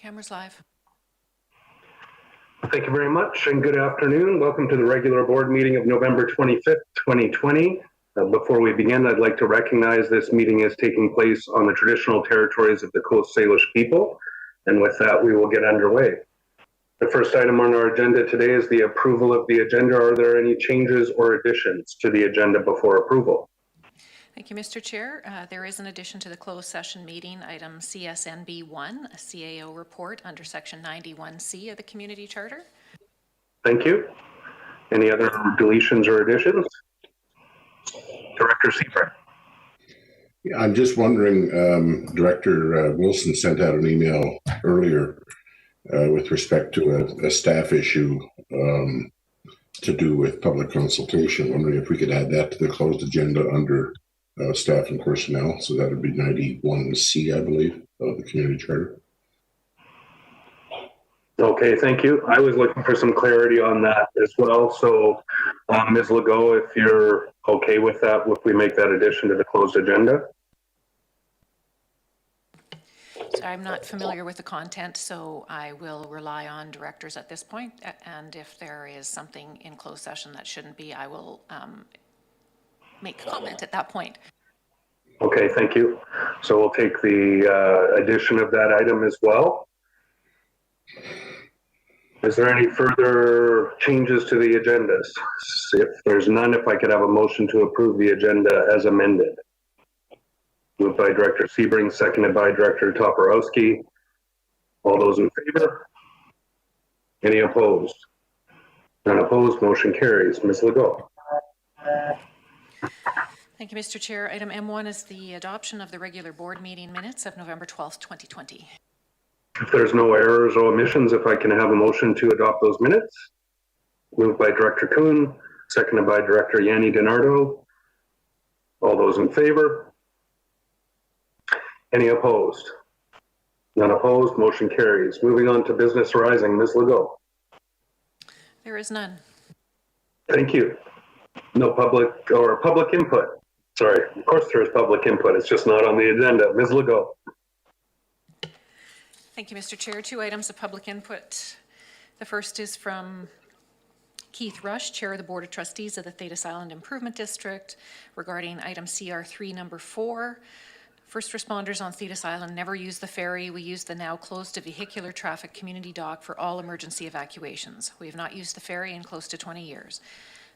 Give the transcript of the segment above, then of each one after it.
Camera's live. Thank you very much and good afternoon. Welcome to the regular board meeting of November 25th, 2020. Before we begin, I'd like to recognize this meeting is taking place on the traditional territories of the Coast Salish people. And with that, we will get underway. The first item on our agenda today is the approval of the agenda. Are there any changes or additions to the agenda before approval? Thank you, Mr. Chair. There is an addition to the closed session meeting, item CSNB1, a CAO report under section 91C of the Community Charter. Thank you. Any other deletions or additions? Director Sebring. Yeah, I'm just wondering, Director Wilson sent out an email earlier with respect to a staff issue to do with public consultation. Wondering if we could add that to the closed agenda under staff and personnel. So that would be 91C, I believe, of the Community Charter. Okay, thank you. I was looking for some clarity on that as well. So Ms. Legault, if you're okay with that, if we make that addition to the closed agenda. So I'm not familiar with the content, so I will rely on directors at this point. And if there is something in closed session that shouldn't be, I will make a comment at that point. Okay, thank you. So we'll take the addition of that item as well. Is there any further changes to the agendas? If there's none, if I could have a motion to approve the agenda as amended. Moved by Director Sebring, seconded by Director Toporowski. All those in favor? Any opposed? None opposed, motion carries. Ms. Legault. Thank you, Mr. Chair. Item M1 is the adoption of the regular board meeting minutes of November 12th, 2020. If there's no errors or omissions, if I can have a motion to adopt those minutes. Moved by Director Kuhn, seconded by Director Yanni DiNardo. All those in favor? Any opposed? None opposed, motion carries. Moving on to business arising, Ms. Legault. There is none. Thank you. No public or public input. Sorry, of course there is public input. It's just not on the agenda. Ms. Legault. Thank you, Mr. Chair. 2 items of public input. The first is from Keith Rush, Chair of the Board of Trustees of the Thetis Island Improvement District, regarding item CR3 number 4. First responders on Thetis Island never use the ferry. We use the now closed to vehicular traffic community dock for all emergency evacuations. We have not used the ferry in close to 20 years.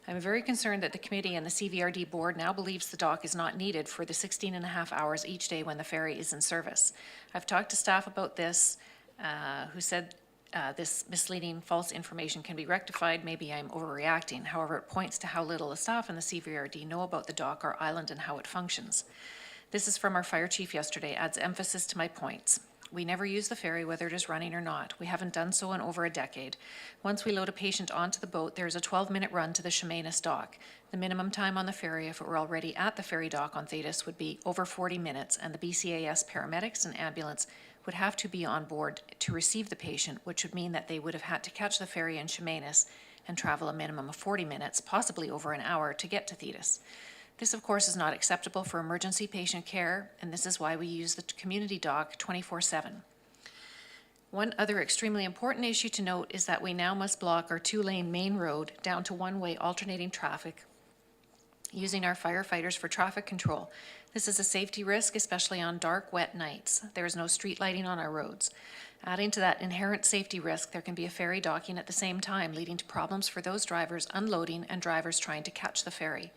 I'm very concerned that the committee and the CVRD board now believes the dock is not needed for the 16.5 hours each day when the ferry is in service. I've talked to staff about this, who said this misleading false information can be rectified. Maybe I'm overreacting. However, it points to how little the staff and the CVRD know about the dock, our island, and how it functions. This is from our fire chief yesterday, adds emphasis to my points. We never use the ferry whether it is running or not. We haven't done so in over a decade. Once we load a patient onto the boat, there is a 12-minute run to the Chemainus dock. The minimum time on the ferry, if it were already at the ferry dock on Thetis, would be over 40 minutes, and the BCAS paramedics and ambulance would have to be on board to receive the patient, which would mean that they would have had to catch the ferry in Chemainus and travel a minimum of 40 minutes, possibly over an hour, to get to Thetis. This, of course, is not acceptable for emergency patient care, and this is why we use the community dock 24/7. One other extremely important issue to note is that we now must block our 2-lane main road down to one-way alternating traffic using our firefighters for traffic control. This is a safety risk, especially on dark, wet nights. There is no street lighting on our roads. Adding to that inherent safety risk, there can be a ferry docking at the same time, leading to problems for those drivers unloading and drivers trying to catch the ferry.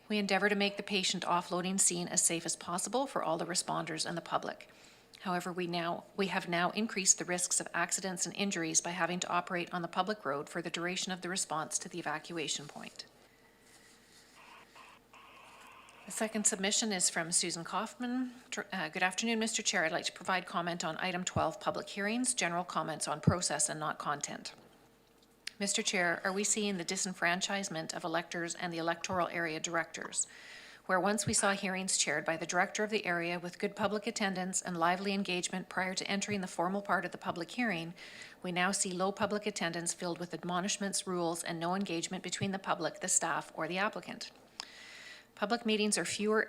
We endeavor to make the patient offloading scene as safe as possible for all the responders and the public. However, we have now increased the risks of accidents and injuries by having to operate on the public road for the duration of the response to the evacuation point. The second submission is from Susan Kaufman. Good afternoon, Mr. Chair. I'd like to provide comment on item 12, public hearings, general comments on process and not content. Mr. Chair, are we seeing the disenfranchisement of electors and the electoral area directors, where once we saw hearings chaired by the director of the area with good public attendance and lively engagement prior to entering the formal part of the public hearing, we now see low public attendance filled with admonishments, rules, and no engagement between the public, the staff, or the applicant. Public meetings are fewer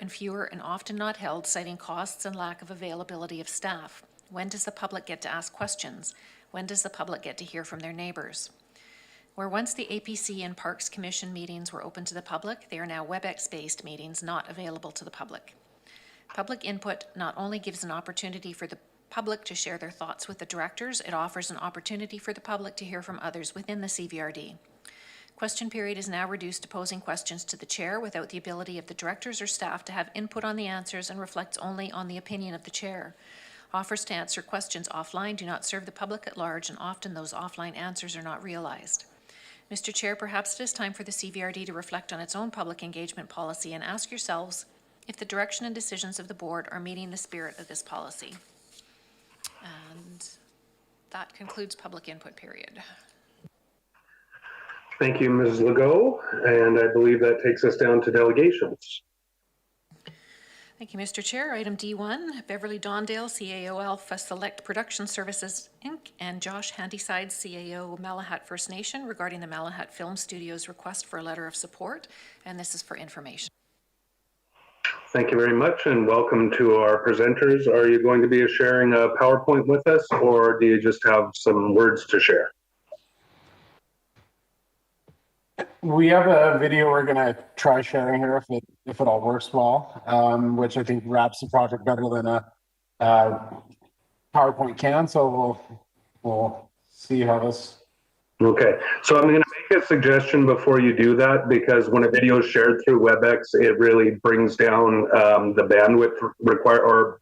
and often not held, citing costs and lack of availability of staff. When does the public get to ask questions? When does the public get to hear from their neighbors? Where once the APC and Parks Commission meetings were open to the public, they are now WebEx-based meetings not available to the public. Public input not only gives an opportunity for the public to share their thoughts with the directors, it offers an opportunity for the public to hear from others within the CVRD. Question period is now reduced to posing questions to the chair without the ability of the directors or staff to have input on the answers and reflects only on the opinion of the chair. Offers to answer questions offline do not serve the public at large, and often those offline answers are not realized. Mr. Chair, perhaps it is time for the CVRD to reflect on its own public engagement policy and ask yourselves if the direction and decisions of the board are meeting the spirit of this policy. And that concludes public input period. Thank you, Ms. Legault, and I believe that takes us down to delegations. Thank you, Mr. Chair. Item D1, Beverly Dondale, CAO Alpha Select Production Services, Inc., and Josh Handyside, CAO Malahat First Nation, regarding the Malahat Film Studio's request for a letter of support, and this is for information. Thank you very much, and welcome to our presenters. Are you going to be sharing a PowerPoint with us, or do you just have some words to share? We have a video we're going to try sharing here if it all works well, which I think wraps the project better than a PowerPoint can. So we'll see how this. Okay, so I'm going to make a suggestion before you do that, because when a video is shared through WebEx, it really brings down the bandwidth required, or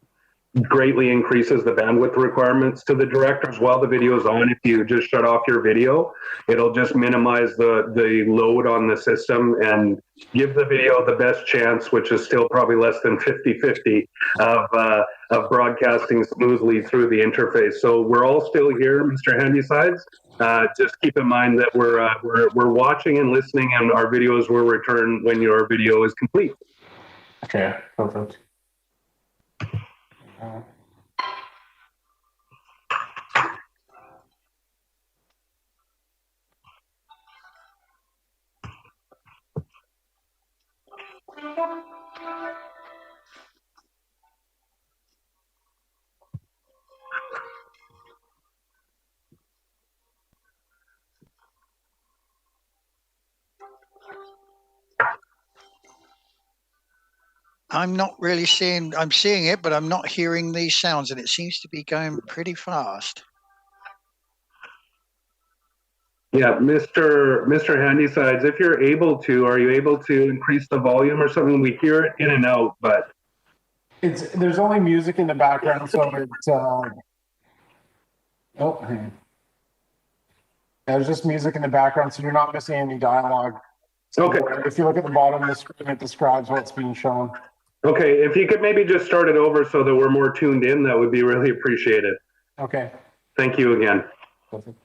greatly increases the bandwidth requirements to the directors while the video is on. If you just shut off your video, it'll just minimize the load on the system and give the video the best chance, which is still probably less than 50-50 of broadcasting smoothly through the interface. So we're all still here, Mr. Handysides. Just keep in mind that we're watching and listening, and our videos will return when your video is complete. Okay, perfect. I'm not really seeing, I'm seeing it, but I'm not hearing these sounds, and it seems to be going pretty fast. Yeah, Mr. Handysides, if you're able to, are you able to increase the volume or something? We hear it in and out, but There's only music in the background, so it's oh, hang on. There's just music in the background, so you're not missing any dialogue. okay. If you look at the bottom of the screen, it describes what's being shown. Okay, if you could maybe just start it over so that we're more tuned in, that would be really appreciated. Okay. Thank you again. Perfect.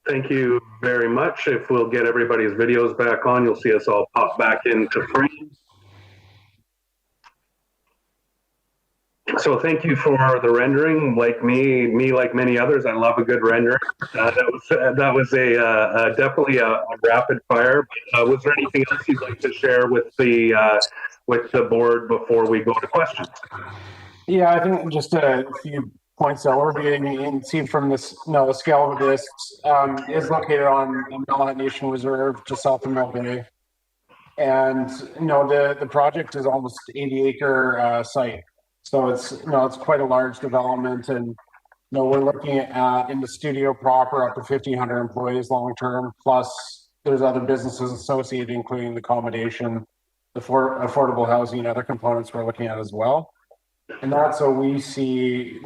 Thank you very much. If we'll get everybody's videos back on, you'll see us all pop back into frame. So thank you for the rendering. Like me like many others, I love a good render. That was definitely a rapid fire. Was there anything else you'd like to share with the board before we go to questions? Yeah, I think just a few points that we're being, you can see from this, the scale of this is located on Malahat Nation Reserve, just south of Mill Bay. And, the project is almost 80-acre site. So it's quite a large development, and, we're looking at in the studio proper up to 1,500 employees long-term, plus there's other businesses associated, including the accommodation, the affordable housing, and other components we're looking at as well. And that's so we see,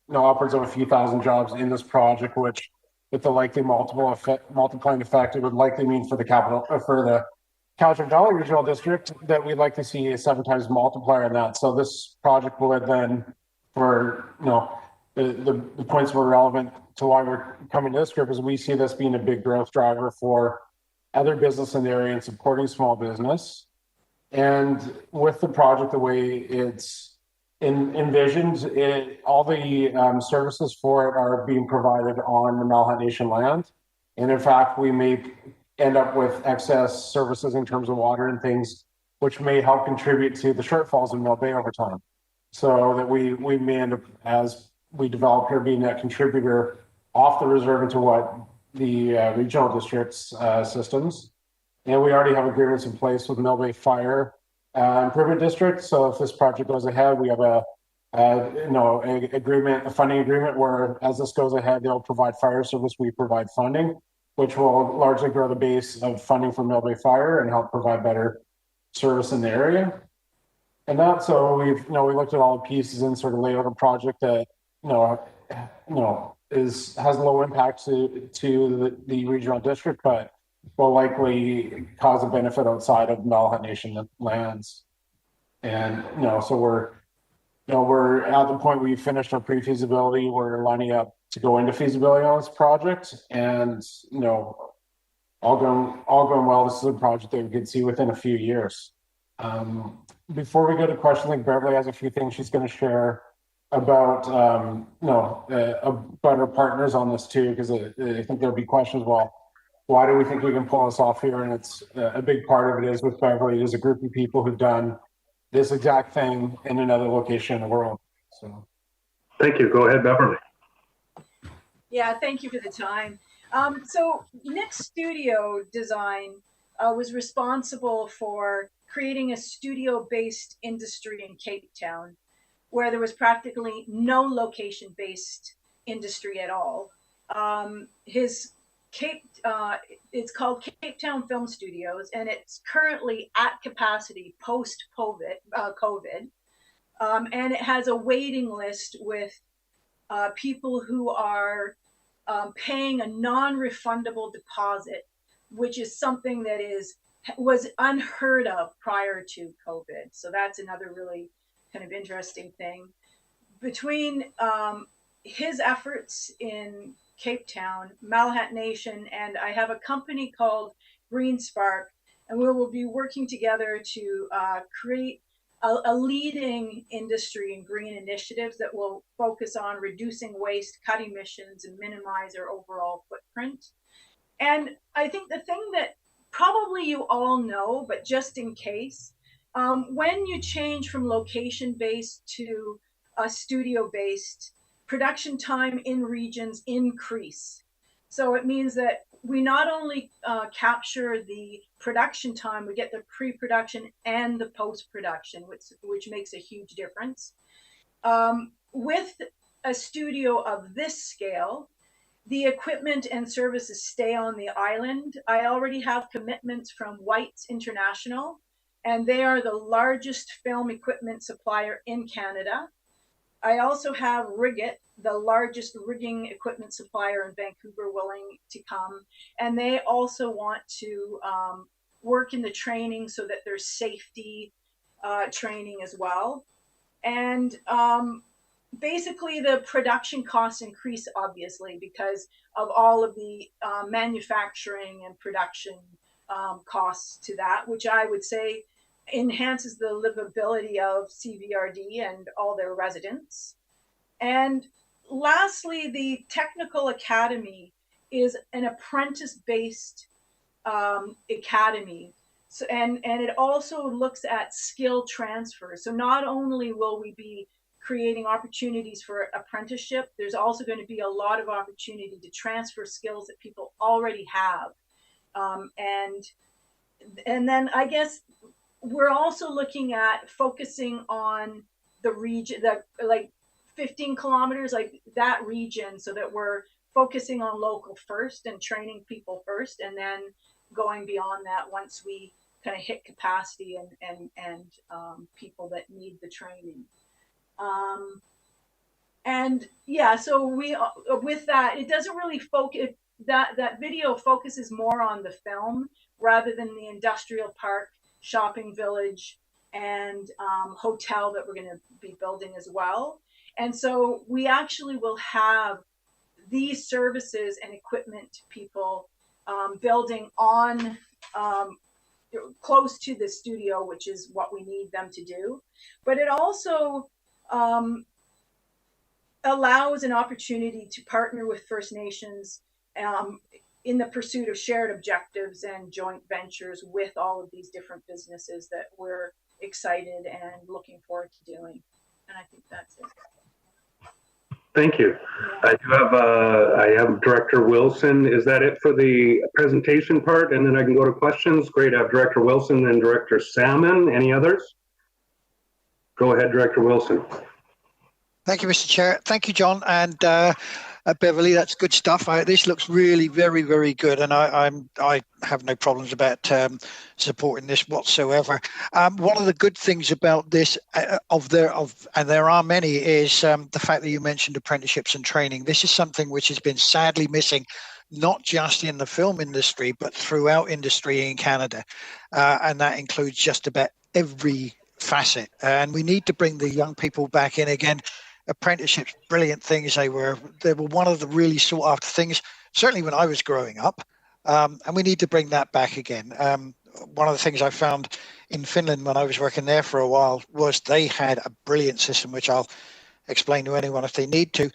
upwards of a few thousand jobs in this project, which with the likely multiplying effect, it would likely mean for the Calgary Valley Regional District that we'd like to see a 7 times multiplier in that. So this project would then, for the points were relevant to why we're coming to this group, is we see this being a big growth driver for other business in the area and supporting small business. And with the project, the way it's envisioned, all the services for it are being provided on the Malahat Nation land. And in fact, we may end up with excess services in terms of water and things, which may help contribute to the shortfalls in Mill Bay over time. So that we may end up, as we develop here, being a contributor off the reserve into what the regional district's systems. And we already have agreements in place with Mill Bay Fire Improvement District. So if this project goes ahead, we have a funding agreement where, as this goes ahead, they'll provide fire service, we provide funding, which will largely grow the base of funding for Mill Bay Fire and help provide better service in the area. And that, so we looked at all the pieces and sort of laid out a project that has low impact to the regional district, but will likely cause a benefit outside of Malahat Nation lands. And so we're at the point we finished our pre-feasibility. We're lining up to go into feasibility on this project, and all going well, this is a project that we could see within a few years. Before we go to questions, I think Beverly has a few things she's going to share about about our partners on this too, because I think there'll be questions. Well, why do we think we can pull this off here? And it's a big part of it is with Beverly. There's a group of people who've done this exact thing in another location in the world. So, thank you. Go ahead, Beverly. Yeah, thank you for the time. So Nick Studio Design was responsible for creating a studio-based industry in Cape Town, where there was practically no location-based industry at all. It's called Cape Town Film Studios, and it's currently at capacity post-COVID, and it has a waiting list with people who are paying a non-refundable deposit, which is something that was unheard of prior to COVID. So that's another really kind of interesting thing. Between his efforts in Cape Town, Malahat Nation, and I have a company called Green Spark, and we will be working together to create a leading industry in green initiatives that will focus on reducing waste, cut emissions, and minimize our overall footprint. And I think the thing that probably you all know, but just in case, When you change from location-based to a studio-based, production time in regions increase. So it means that we not only capture the production time, we get the pre-production and the post-production, which makes a huge difference. With a studio of this scale, the equipment and services stay on the island. I already have commitments from White's International, and they are the largest film equipment supplier in Canada. I also have Riggit, the largest rigging equipment supplier in Vancouver, willing to come. And they also want to work in the training so that there's safety training as well. And basically the production costs increase, obviously, because of all of the manufacturing and production costs to that, which I would say enhances the livability of CVRD and all their residents. And lastly, the Technical Academy is an apprentice-based academy. So, and it also looks at skill transfer. So not only will we be creating opportunities for apprenticeship, there's also going to be a lot of opportunity to transfer skills that people already have. And then I guess we're also looking at focusing on the region, that like 15 kilometers, like that region, so that we're focusing on local first and training people first, and then going beyond that once we kind of hit capacity and people that need the training. And yeah, so we, with that, it doesn't really focus, that video focuses more on the film rather than the industrial park, shopping village, and hotel that we're going to be building as well. And so we actually will have these services and equipment people building on close to the studio, which is what we need them to do. But it also allows an opportunity to partner with First Nations in the pursuit of shared objectives and joint ventures with all of these different businesses that we're excited and looking forward to doing. And I think that's it. Thank you. Yeah. I have Director Wilson. Is that it for the presentation part? And then I can go to questions. Great. I have Director Wilson and Director Salmon. Any others? Go ahead, Director Wilson. Thank you, Mr. Chair. Thank you, John. And Beverly, that's good stuff. This looks really very, very good, and I have no problems about supporting this whatsoever. One of the good things about this, and there are many, is the fact that you mentioned apprenticeships and training. This is something which has been sadly missing, not just in the film industry, but throughout industry in Canada, and that includes just about every facet. And we need to bring the young people back in again. Apprenticeships, brilliant things. They were one of the really sought after things, certainly when I was growing up, and we need to bring that back again. One of the things I found in Finland when I was working there for a while was they had a brilliant system, which I'll explain to anyone if they need to.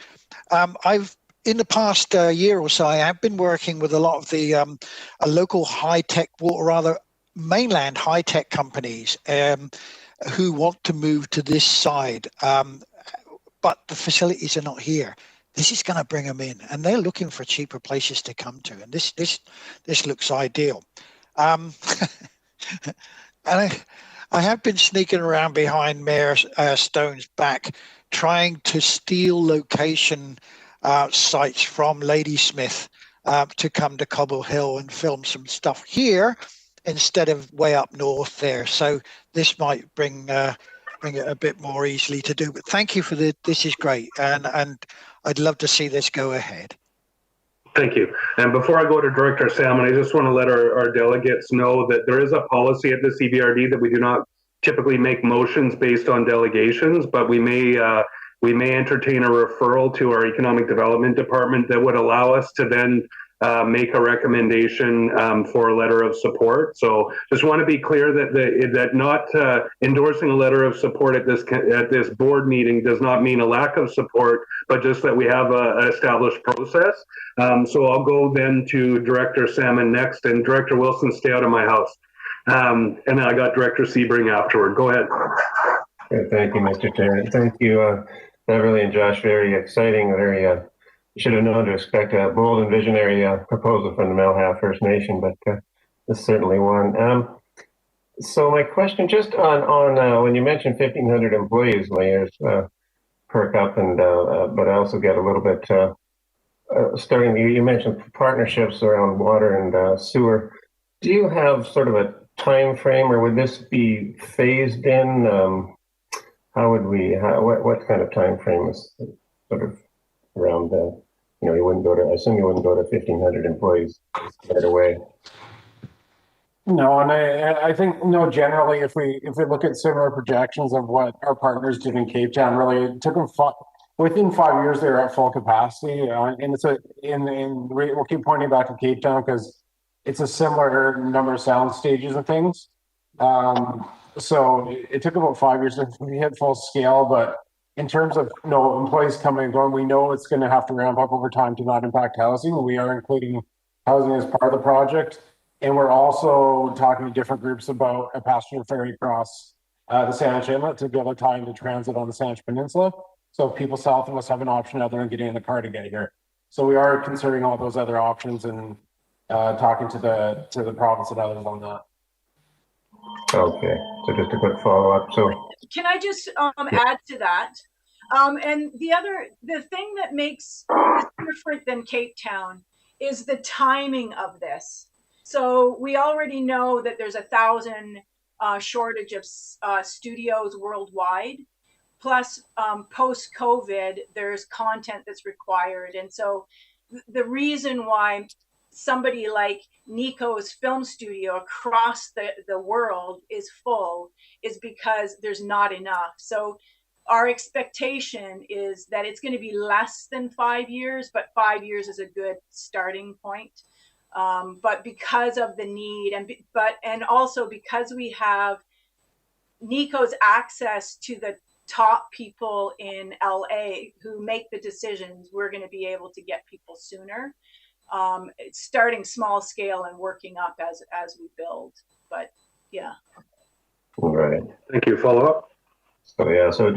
In the past year or so, I have been working with a lot of the local high-tech, or rather mainland high-tech companies who want to move to this side. But the facilities are not here. This is going to bring them in, and they're looking for cheaper places to come to. And this looks ideal. And I have been sneaking around behind Mayor Stone's back, trying to steal location sites from Ladysmith to come to Cobble Hill and film some stuff here instead of way up north there. So this might bring it a bit more easily to do. But thank you for this is great, and I'd love to see this go ahead. Thank you. And before I go to Director Salmon, I just want to let our delegates know that there is a policy at the CVRD that we do not typically make motions based on delegations, but we may entertain a referral to our Economic Development Department that would allow us to then make a recommendation for a letter of support. So just want to be clear that not endorsing a letter of support at this board meeting does not mean a lack of support, but just that we have an established process. So I'll go then to Director Salmon next, and Director Wilson, stay out of my house. And then I got Director Sebring afterward. Go ahead. Good. Thank you, Mr. Chair. Thank you, Beverly and Josh. Very exciting. Very, you should have known to expect a bold and visionary proposal from the Malham First Nation, but this is certainly one. So my question, just on when you mentioned 1,500 employees, my ears perk up, and but I also get a little bit starting. You mentioned partnerships around water and sewer. Do you have sort of a time frame, or would this be phased in? How would we? What kind of time frame is sort of around? You wouldn't go to. I assume you wouldn't go to 1,500 employees right away. No, and I think generally if we look at similar projections of what our partners did in Cape Town, really it took them within 5 years they were at full capacity, and it's we'll keep pointing back to Cape Town because it's a similar number of sound stages and things. So it took about 5 years to hit full scale, but in terms of employees coming and going, we know it's going to have to ramp up over time to not impact housing. We are including housing as part of the project. And we're also talking to different groups about a passenger ferry across the Saanich Inlet to be able to tie into transit on the Saanich Peninsula. So people south of us have an option other than getting in the car to get here. So we are considering all those other options and talking to the province and others on that. Okay, so just a quick follow-up. So can I just add to that? And the thing that makes this different than Cape Town is the timing of this. So we already know that there's 1,000 shortage of studios worldwide. Plus, post-COVID, there's content that's required. And so the reason why somebody like Nico's film studio across the world is full is because there's not enough. So our expectation is that it's going to be less than 5 years, but 5 years is a good starting point. But because of the need and also because we have Nico's access to the top people in LA who make the decisions, we're going to be able to get people sooner. It's starting small scale and working up as we build. But yeah. all right. Thank you. Follow up. So yeah. So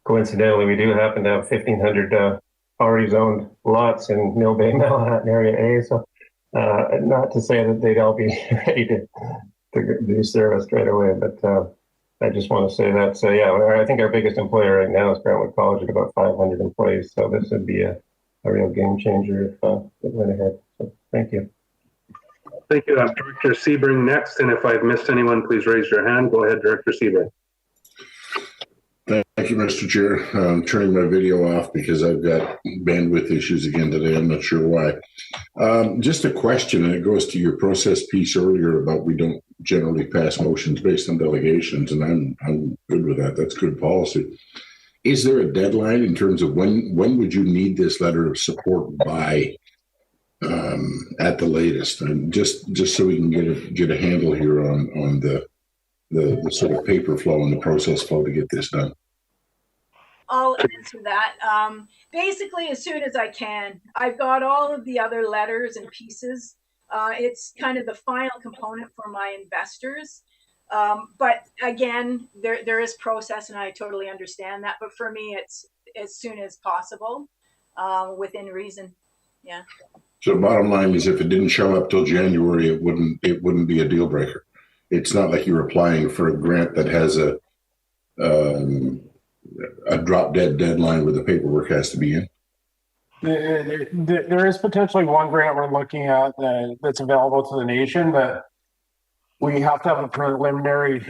coincidentally, we do happen to have 1,500 already zoned lots in Mill Bay, Malham Area A. So. Not to say that they'd all be ready to be serviced right away, but I just want to say that. So yeah, I think our biggest employer right now is Brentwood College at about 500 employees. So this would be a real game changer if it went ahead. So thank you. Thank you. Director Sebring next, and if I've missed anyone, please raise your hand. Go ahead, Director Sebring. Thank you, Mr. Chair. I'm turning my video off because I've got bandwidth issues again today. I'm not sure why. Just a question, and it goes to your process piece earlier about we don't generally pass motions based on delegations, and I'm good with that. That's good policy. Is there a deadline in terms of when would you need this letter of support by at the latest? And just so we can get a handle here on the sort of paper flow and the process flow to get this done. I'll answer that. Basically, as soon as I can. I've got all of the other letters and pieces. It's kind of the final component for my investors. But again, there is process, and I totally understand that. But for me, it's as soon as possible, within reason. Yeah. So bottom line is, if it didn't show up till January, it wouldn't be a deal breaker. It's not like you're applying for a grant that has a drop dead deadline where the paperwork has to be in. There is potentially one grant we're looking at that's available to the nation, but we have to have a preliminary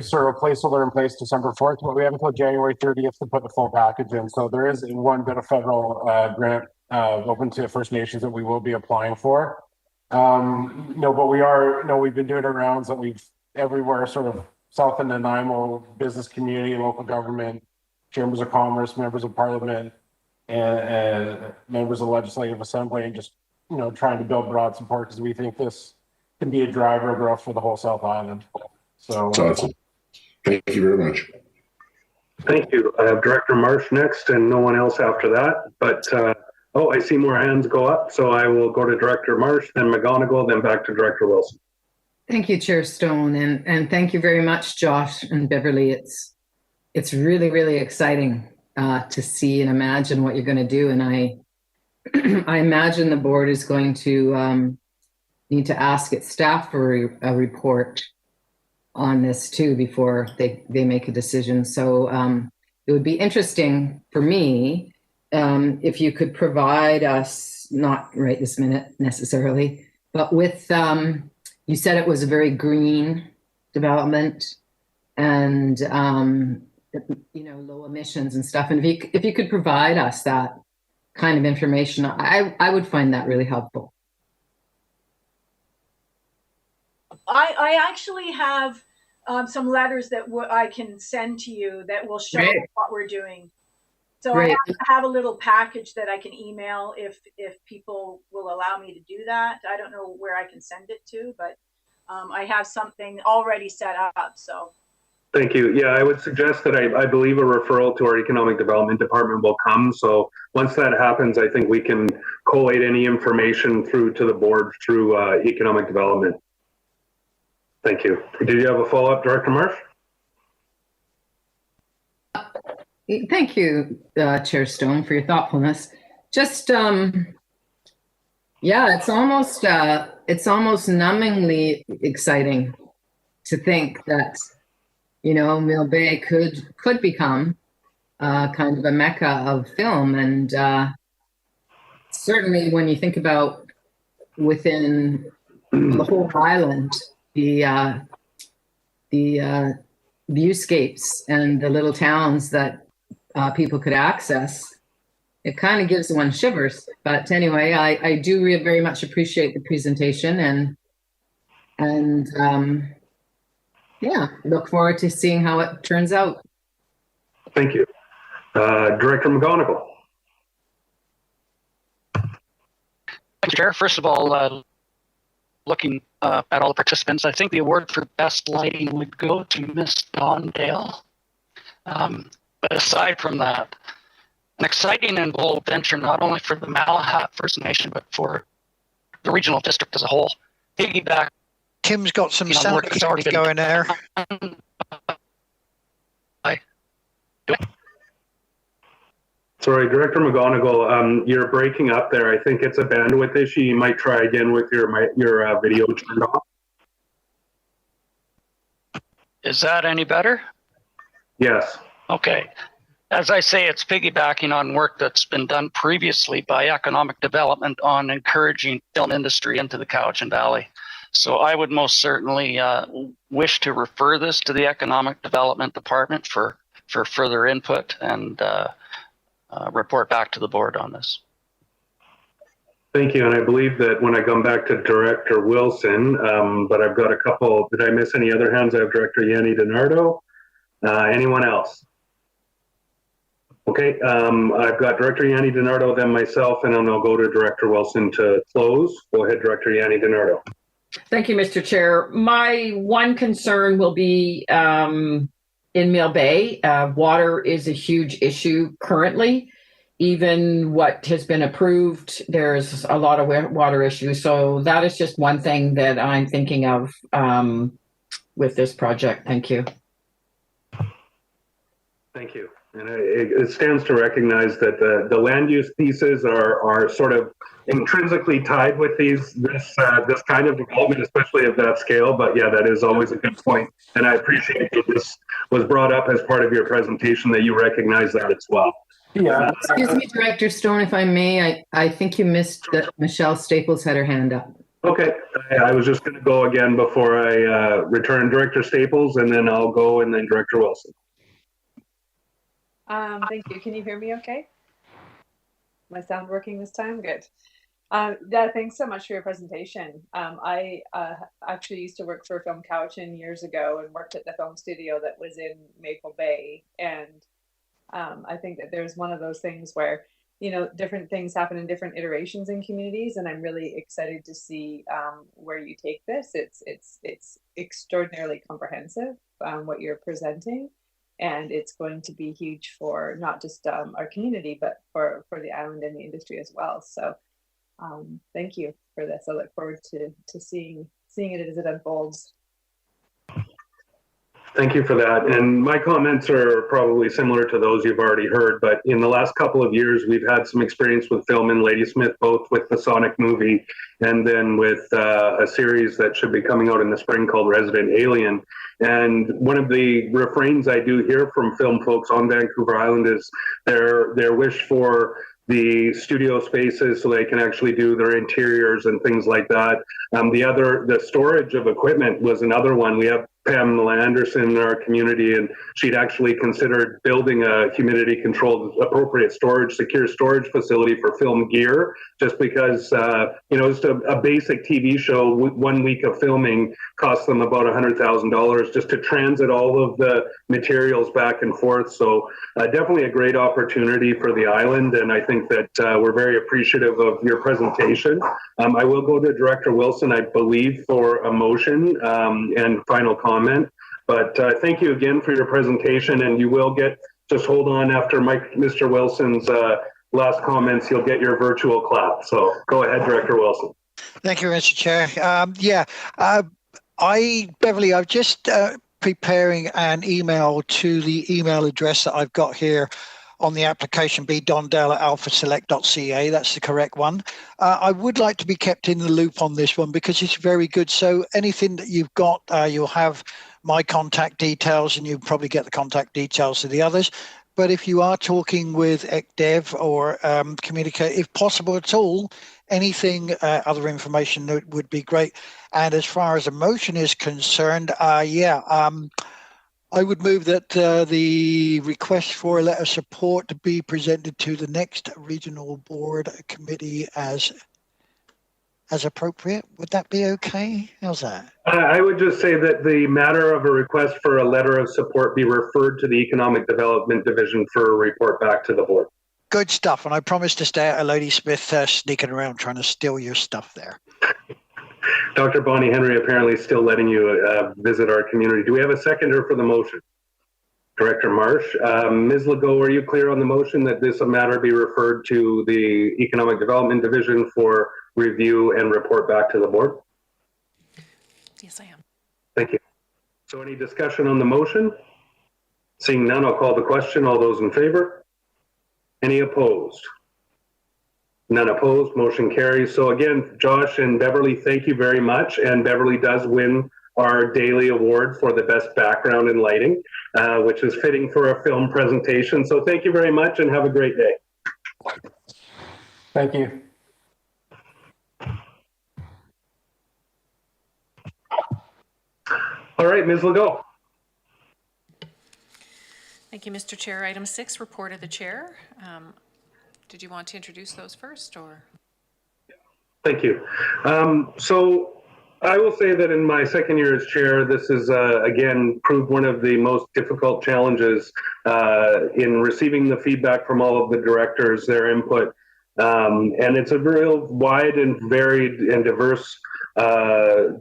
sort of placeholder in place December 4th, but we have until January 30th to put the full package in. So there is one bit of federal grant open to First Nations that we will be applying for. But we've been doing rounds that we've everywhere, sort of south of Nanaimo, business community, local government, chambers of commerce, members of parliament, and members of the legislative assembly, and just trying to build broad support because we think this can be a driver of growth for the whole South Island. So that's awesome. Thank you very much. Thank you. I have Director Marsh next, and no one else after that. But I see more hands go up, so I will go to Director Marsh, then McGonigal, then back to Director Wilson. Thank you, Chair Stone, and thank you very much, Josh and Beverly. It's really, really exciting to see and imagine what you're going to do, and I I imagine the board is going to need to ask its staff for a report on this too before they make a decision. So it would be interesting for me if you could provide us, not right this minute necessarily, but with you said it was a very green development and low emissions and stuff. And if you could provide us that kind of information, I would find that really helpful. I actually have some letters that I can send to you that will show Great. what we're doing. So Great. I have a little package that I can email if people will allow me to do that. I don't know where I can send it to, but I have something already set up. So. Thank you. Yeah, I would suggest that I believe a referral to our Economic Development Department will come. So once that happens, I think we can collate any information through to the board through Economic Development. Thank you. Did you have a follow-up, Director Marsh? Thank you, Chair Stone, for your thoughtfulness. Just, yeah, it's almost numbingly exciting to think that, Mill Bay could become kind of a mecca of film. And certainly when you think about within the whole island, the viewscapes and the little towns that people could access, it kind of gives one shivers. But anyway, I do very much appreciate the presentation and yeah, look forward to seeing how it turns out. Thank you. Director McGonigal. Thank you, Chair. First of all, looking at all the participants, I think the award for best lighting would go to Miss Dawn Dale. But aside from that, an exciting and bold venture not only for the Malahat First Nation, but for the regional district as a whole. Piggyback. Kim's got some sound effects going there. Sorry, Director McGonigal, you're breaking up there. I think it's a bandwidth issue. You might try again with your video turned off. Is that any better? Yes. Okay. As I say, it's piggybacking on work that's been done previously by Economic Development on encouraging film industry into the Cowichan Valley. So I would most certainly wish to refer this to the Economic Development Department for further input and report back to the board on this. Thank you. And I believe that when I come back to Director Wilson, but I've got a couple, did I miss any other hands? I have Director Yanni DiNardo. Anyone else? Okay, I've got Director Yanni DiNardo, then myself, and then I'll go to Director Wilson to close. Go ahead, Director Yanni DiNardo. Thank you, Mr. Chair. My one concern will be in Mill Bay. Water is a huge issue currently. Even what has been approved, there's a lot of water issues. So that is just one thing that I'm thinking of with this project. Thank you. Thank you. And it stands to recognize that the land use pieces are sort of intrinsically tied with this kind of development, especially at that scale. But yeah, that is always a good point. And I appreciate that this was brought up as part of your presentation, that you recognize that as well. Yeah. Excuse me, Director Stone, if I may, I think you missed that Michelle Staples had her hand up. Okay, I was just going to go again before I return Director Staples, and then I'll go, and then Director Wilson. Thank you. Can you hear me okay? My sound working this time? Good. Yeah, thanks so much for your presentation. I actually used to work for Film Cowichan years ago and worked at the film studio that was in Maple Bay. And I think that there's one of those things where, different things happen in different iterations in communities. And I'm really excited to see where you take this. It's extraordinarily comprehensive, what you're presenting. And it's going to be huge for not just our community, but for the island and the industry as well. So thank you for this. I look forward to seeing seeing it as it unfolds. Thank you for that. And my comments are probably similar to those you've already heard, but in the last couple of years, we've had some experience with film in Ladysmith, both with the Sonic movie and then with a series that should be coming out in the spring called Resident Alien. And one of the refrains I do hear from film folks on Vancouver Island is their wish for the studio spaces so they can actually do their interiors and things like that. The storage of equipment was another one. We have Pamela Anderson in our community, and she'd actually considered building a humidity-controlled, appropriate storage, secure storage facility for film gear, just because, just a basic TV show, 1 week of filming costs them about $100,000 just to transit all of the materials back and forth. So definitely a great opportunity for the island, and I think that we're very appreciative of your presentation. I will go to Director Wilson, I believe, for a motion and final comment. But thank you again for your presentation, and you will get, just hold on after Mr. Wilson's last comments, you'll get your virtual clap. So go ahead, Director Wilson. Thank you, Mr. Chair. Beverly, I'm just preparing an email to the email address that I've got here on the application, bdondell@alphaselect.ca. That's the correct one. I would like to be kept in the loop on this one because it's very good. So anything that you've got, you'll have my contact details, and you'll probably get the contact details of the others. But if you are talking with ECDev or communicate, if possible at all, anything, other information that would be great. And as far as a motion is concerned, I would move that the request for a letter of support to be presented to the next regional board committee as appropriate. Would that be okay? How's that? I would just say that the matter of a request for a letter of support be referred to the Economic Development Division for a report back to the board. Good stuff. And I promise to stay out of Ladysmith sneaking around trying to steal your stuff there. Dr. Bonnie Henry apparently still letting you visit our community. Do we have a seconder for the motion? Director Marsh. Ms. Legault, are you clear on the motion that this matter be referred to the Economic Development Division for review and report back to the board? Yes, I am. Thank you. So any discussion on the motion? Seeing none, I'll call the question. All those in favor? Any opposed? None opposed, motion carries. So again, Josh and Beverly, thank you very much. And Beverly does win our daily award for the best background in lighting, which is fitting for a film presentation. So thank you very much and have a great day. Thank you. All right, Ms. Legault. Thank you, Mr. Chair. Item 6, report of the chair. Did you want to introduce those first, or? Thank you. So I will say that in my second year as chair, this is again proved one of the most difficult challenges in receiving the feedback from all of the directors, their input. And it's a real wide and varied and diverse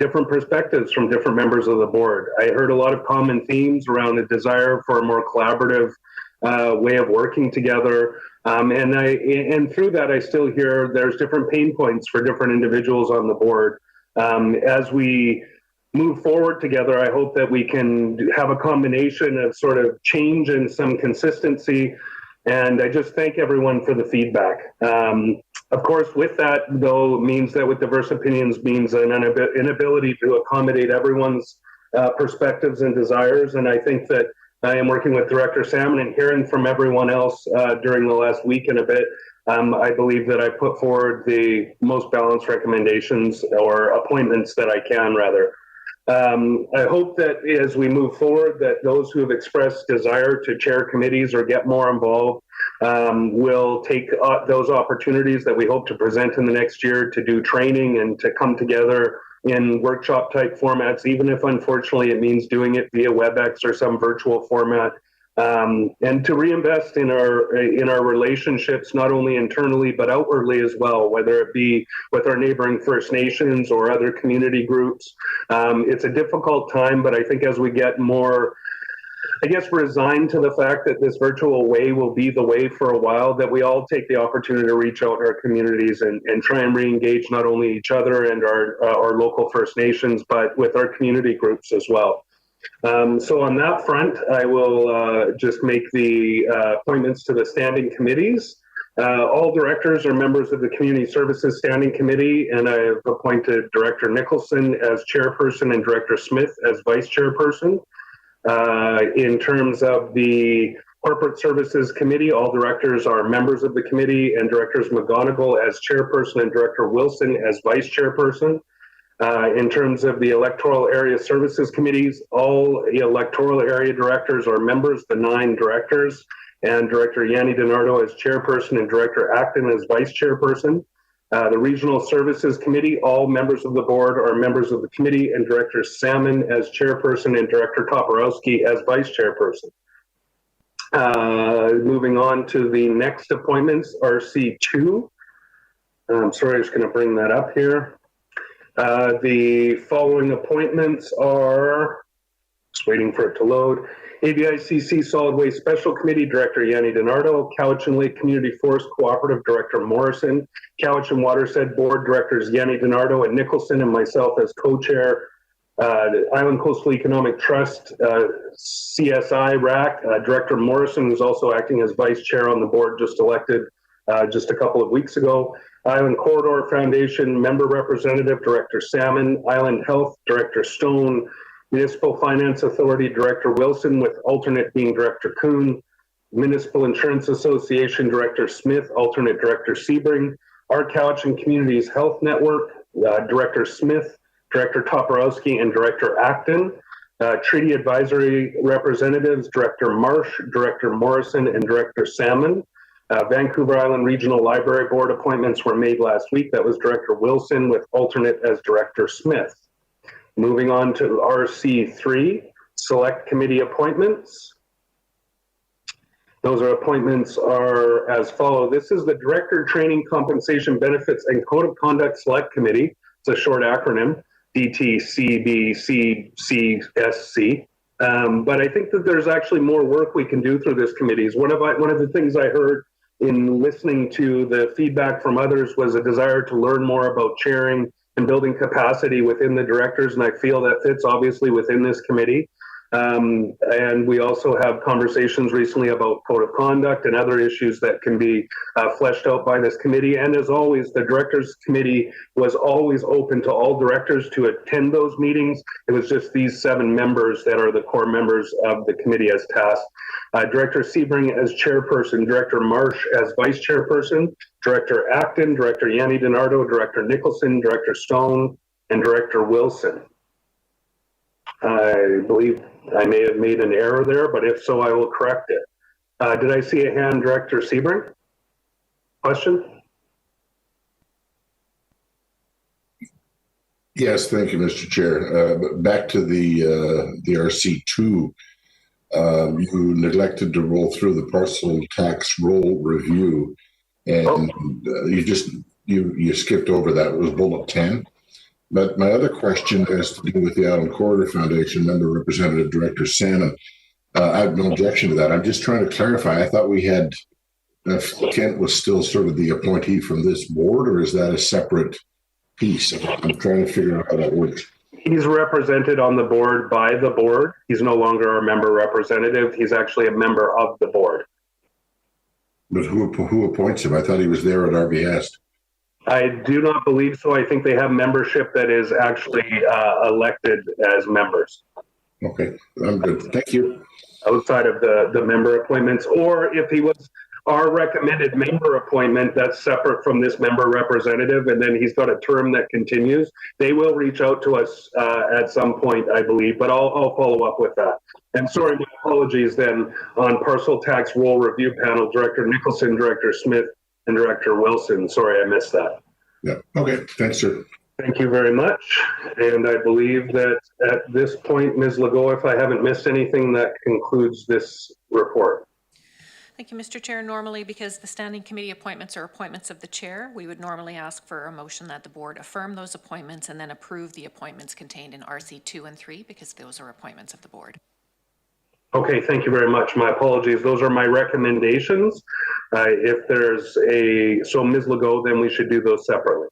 different perspectives from different members of the board. I heard a lot of common themes around a desire for a more collaborative way of working together. And through that, I still hear there's different pain points for different individuals on the board. As we move forward together, I hope that we can have a combination of sort of change and some consistency. And I just thank everyone for the feedback. Of course, with that, though, means that with diverse opinions means an inability to accommodate everyone's perspectives and desires. And I think that I am working with Director Salmon and hearing from everyone else during the last week and a bit. I believe that I put forward the most balanced recommendations or appointments that I can, rather. I hope that as we move forward, that those who have expressed desire to chair committees or get more involved will take those opportunities that we hope to present in the next year to do training and to come together in workshop type formats, even if unfortunately it means doing it via WebEx or some virtual format, and to reinvest in our relationships, not only internally but outwardly as well, whether it be with our neighboring First Nations or other community groups. It's a difficult time, but I think as we get more I guess, resigned to the fact that this virtual way will be the way for a while, that we all take the opportunity to reach out to our communities and try and re-engage not only each other and our local First Nations, but with our community groups as well. So on that front, I will just make the appointments to the standing committees. All directors are members of the Community Services Standing Committee, and I have appointed Director Nicholson as chairperson and Director Smith as vice chairperson. In terms of the Corporate Services Committee, all directors are members of the committee, and Directors McGonigal as chairperson and Director Wilson as vice chairperson. In terms of the Electoral Area Services Committees, all electoral area directors are members, the 9 directors, and Director Yanni DiNardo as chairperson and Director Acton as vice chairperson. The Regional Services Committee, all members of the board are members of the committee, and Director Salmon as chairperson and Director Toporowski as vice chairperson. Moving on to the next appointments, RC2. I'm sorry, I'm just going to bring that up here. The following appointments are, just waiting for it to load. AVICC Solid Waste Special Committee Director Yanni DiNardo, Cowichan Lake Community Forest Cooperative Director Morrison, Cowichan Watershed Board Directors Yanni DiNardo and Nicholson, and myself as co-chair. The Island Coastal Economic Trust, CSI RAC, Director Morrison, who's also acting as vice chair on the board, just elected just a couple of weeks ago. Island Corridor Foundation Member Representative Director Salmon, Island Health Director Stone, Municipal Finance Authority Director Wilson, with alternate being Director Kuhn, Municipal Insurance Association Director Smith, alternate Director Sebring, our Cowichan Communities Health Network, Director Smith, Director Toporowski, and Director Acton. Treaty Advisory Representatives, Director Marsh, Director Morrison, and Director Salmon. Vancouver Island Regional Library Board appointments were made last week. That was Director Wilson with alternate as Director Smith. Moving on to RC3, Select Committee appointments. Those appointments are as follow. This is the Director Training, Compensation, Benefits, and Code of Conduct Select Committee. It's a short acronym, DTCBCCSC. But I think that there's actually more work we can do through this committee. One of the things I heard in listening to the feedback from others was a desire to learn more about chairing and building capacity within the directors, and I feel that fits obviously within this committee. And we also have conversations recently about code of conduct and other issues that can be fleshed out by this committee. And as always, the directors committee was always open to all directors to attend those meetings. It was just these 7 members that are the core members of the committee as tasked. Director Sebring as chairperson, Director Marsh as vice chairperson, Director Acton, Director Yanni DiNardo, Director Nicholson, Director Stone, and Director Wilson. I believe I may have made an error there, but if so, I will correct it. Did I see a hand, Director Sebring? Question? Yes, thank you, Mr. Chair. Back to the RC2, you neglected to roll through the parcel tax roll review, and you skipped over that. It was bullet 10. But my other question has to do with the Island Corridor Foundation Member Representative Director Salmon. I have no objection to that. I'm just trying to clarify. I thought we had Kent was still sort of the appointee from this board, or is that a separate piece? I'm trying to figure out how that works. He's represented on the board by the board. He's no longer our member representative. He's actually a member of the board. But who appoints him? I thought he was there at our behest. I do not believe so. I think they have membership that is actually elected as members. Okay, I'm good. Thank you. Outside of the member appointments, or if he was our recommended member appointment, that's separate from this member representative, and then he's got a term that continues. They will reach out to us at some point, I believe, but I'll follow up with that. And sorry, my apologies then on parcel tax roll review panel, Director Nicholson, Director Smith, and Director Wilson. Sorry, I missed that. Yeah. Okay. Thanks, sir. Thank you very much. And I believe that at this point, Ms. Legault, if I haven't missed anything, that concludes this report. Thank you, Mr. Chair. Normally, because the standing committee appointments are appointments of the chair, we would normally ask for a motion that the board affirm those appointments and then approve the appointments contained in RC 2 and 3, because those are appointments of the board. Okay, thank you very much. My apologies. Those are my recommendations. If there's so Ms. Legault, then we should do those separately.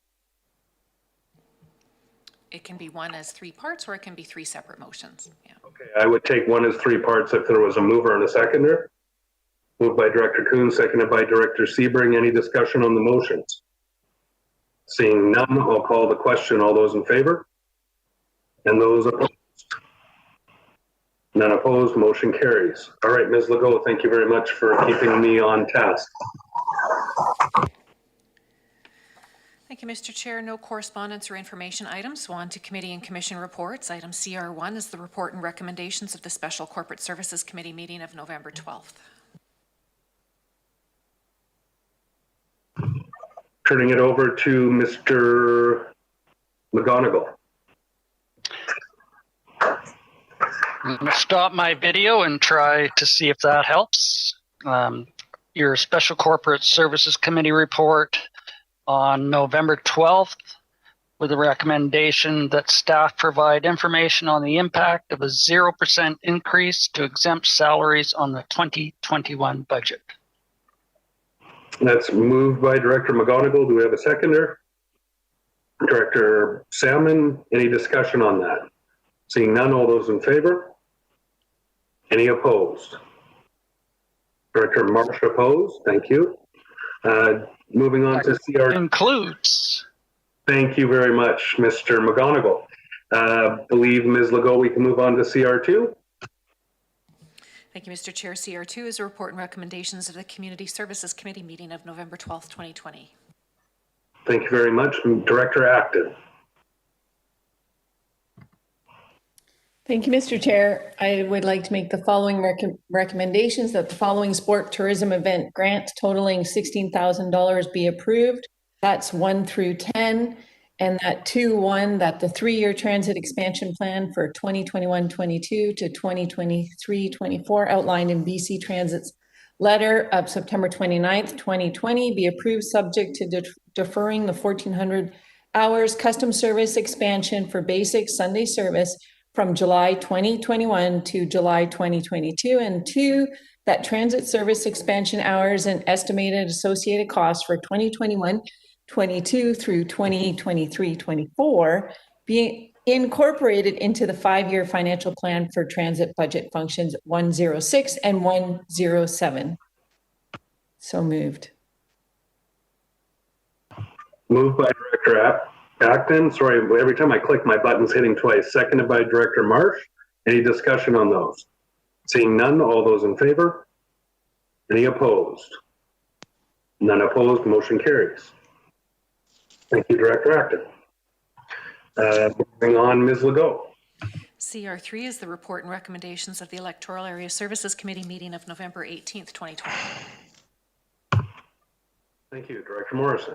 It can be one as 3 parts, or it can be 3 separate motions. Yeah. Okay, I would take one as 3 parts if there was a mover and a seconder. Moved by Director Kuhn, seconded by Director Sebring. Any discussion on the motions? Seeing none, I'll call the question. All those in favor? And those opposed? None opposed, motion carries. All right, Ms. Legault, thank you very much for keeping me on task. Thank you, Mr. Chair. No correspondence or information items. So on to committee and commission reports. Item CR1 is the report and recommendations of the Special Corporate Services Committee meeting of November 12th. Turning it over to Mr. McGonigal. I'm going to stop my video and try to see if that helps. Your Special Corporate Services Committee report on November 12th with a recommendation that staff provide information on the impact of a 0% increase to exempt salaries on the 2021 budget. That's moved by Director McGonigal. Do we have a seconder? Director Salmon, any discussion on that? Seeing none, all those in favor? Any opposed? Director Marsh opposed. Thank you. Moving on to CR. Includes. Thank you very much, Mr. McGonigal. Believe, Ms. Legault, we can move on to CR2. Thank you, Mr. Chair. CR2 is a report and recommendations of the Community Services Committee meeting of November 12th, 2020. Thank you very much. Director Acton. Thank you, Mr. Chair. I would like to make the following recommendations that the following sport tourism event grant totaling $16,000 be approved. That's 1 through 10. And that 2.1, that the 3-year transit expansion plan for 2021-22 to 2023-24 outlined in BC Transit's letter of September 29th, 2020 be approved subject to deferring the 1,400 hours custom service expansion for basic Sunday service from July 2021 to July 2022, and 2, that transit service expansion hours and estimated associated costs for 2021-22 through 2023-24 be incorporated into the 5-year financial plan for transit budget functions 106 and 107. So moved. Moved by Director Acton. Sorry, every time I click, my button's hitting twice. Seconded by Director Marsh. Any discussion on those? Seeing none, all those in favor? Any opposed? None opposed, motion carries. Thank you, Director Acton. Moving on, Ms. Legault. CR3 is the report and recommendations of the Electoral Area Services Committee meeting of November 18th, 2020. Thank you, Director Morrison.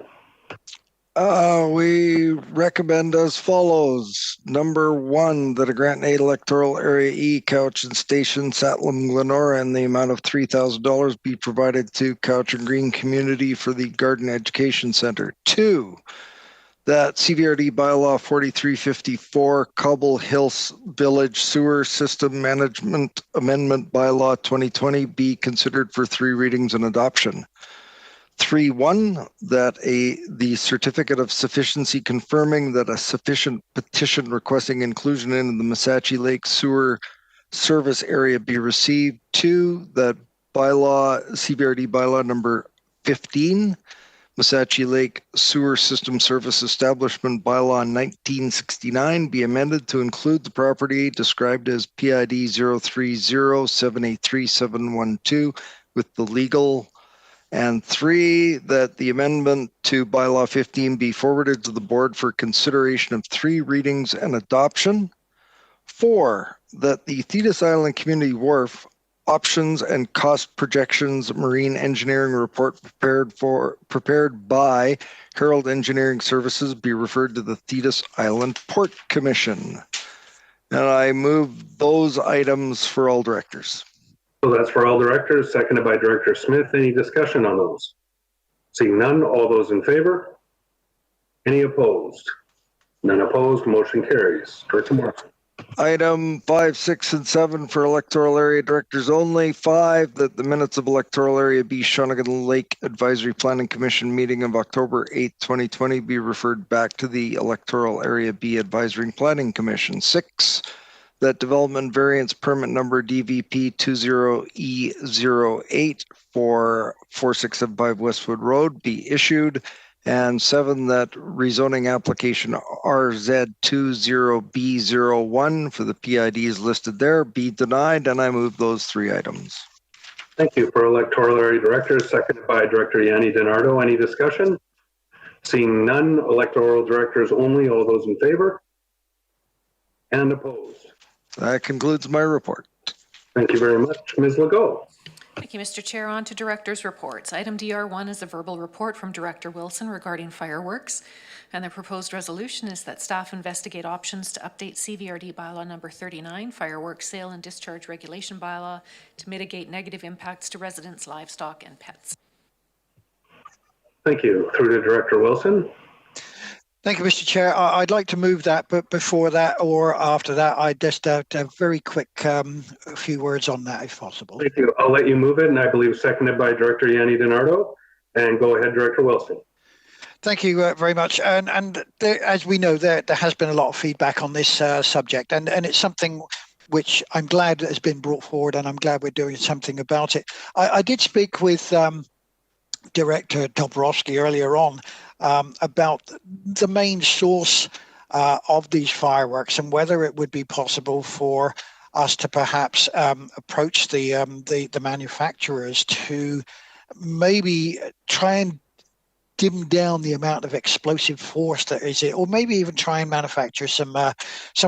We recommend as follows. Number 1, that a grant aid electoral area E, Couch and Station, Satlam, Glenora, and the amount of $3,000 be provided to Couch and Green Community for the Garden Education Center. 2, that CVRD bylaw 4354, Cobble Hills Village Sewer System Management Amendment bylaw 2020 be considered for 3 readings and adoption. 3.1, that the certificate of sufficiency confirming that a sufficient petition requesting inclusion in the Missachi Lake sewer service area be received. 2, that CVRD bylaw number 15, Missachi Lake Sewer System Service Establishment bylaw 1969 be amended to include the property described as PID 030783712 with the legal. And 3, that the amendment to bylaw 15 be forwarded to the board for consideration of 3 readings and adoption. 4, that the Thetis Island Community Wharf options and cost projections marine engineering report prepared by Herald Engineering Services be referred to the Thetis Island Port Commission. And I move those items for all directors. So that's for all directors, seconded by Director Smith. Any discussion on those? Seeing none, all those in favor? Any opposed? None opposed, motion carries. Director Morrison. Item 5, 6, and 7 for electoral area directors only. 5, that the minutes of electoral area B Shawnigan Lake Advisory Planning Commission meeting of October 8th, 2020 be referred back to the electoral area B Advisory Planning Commission. 6, that development variance permit number DVP 20E08 for 4675 Westwood Road be issued. And 7, that rezoning application RZ20B01 for the PIDs listed there be denied, and I move those 3 items. Thank you. For electoral area directors, seconded by Director Yanni DiNardo. Any discussion? Seeing none, electoral directors only. All those in favor? And opposed? That concludes my report. Thank you very much. Ms. Legault. Thank you, Mr. Chair. On to director's reports. Item DR1 is a verbal report from Director Wilson regarding fireworks. And the proposed resolution is that staff investigate options to update CVRD bylaw number 39, fireworks sale and discharge regulation bylaw, to mitigate negative impacts to residents, livestock, and pets. Thank you. Through to Director Wilson. Thank you, Mr. Chair. I'd like to move that, but before that or after that, I just have a very quick a few words on that, if possible. Thank you. I'll let you move it, and I believe seconded by Director Yanni DiNardo. And go ahead, Director Wilson. Thank you very much. And there, as we know, there has been a lot of feedback on this subject, and it's something which I'm glad has been brought forward, and I'm glad we're doing something about it. I did speak with Director Toporowski earlier on about the main source of these fireworks and whether it would be possible for us to perhaps approach the manufacturers to maybe try and dim down the amount of explosive force that is it, or maybe even try and manufacture some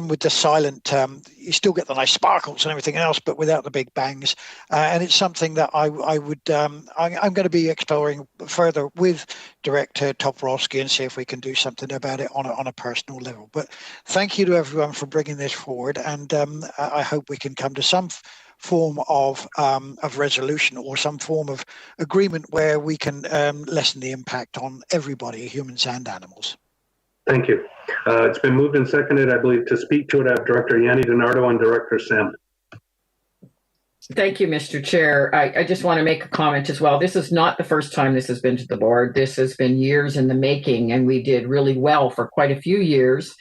with the silent. You still get the nice sparkles and everything else, but without the big bangs. And it's something that I would I'm going to be exploring further with Director Toporowski and see if we can do something about it on a personal level. But thank you to everyone for bringing this forward, and I hope we can come to some form of resolution or some form of agreement where we can lessen the impact on everybody, humans and animals. Thank you. It's been moved and seconded. I believe to speak to it, I have Director Yanni DiNardo and Director Salmon. Thank you, Mr. Chair. I just want to make a comment as well. This is not the first time this has been to the board. This has been years in the making, and we did really well for quite a few years.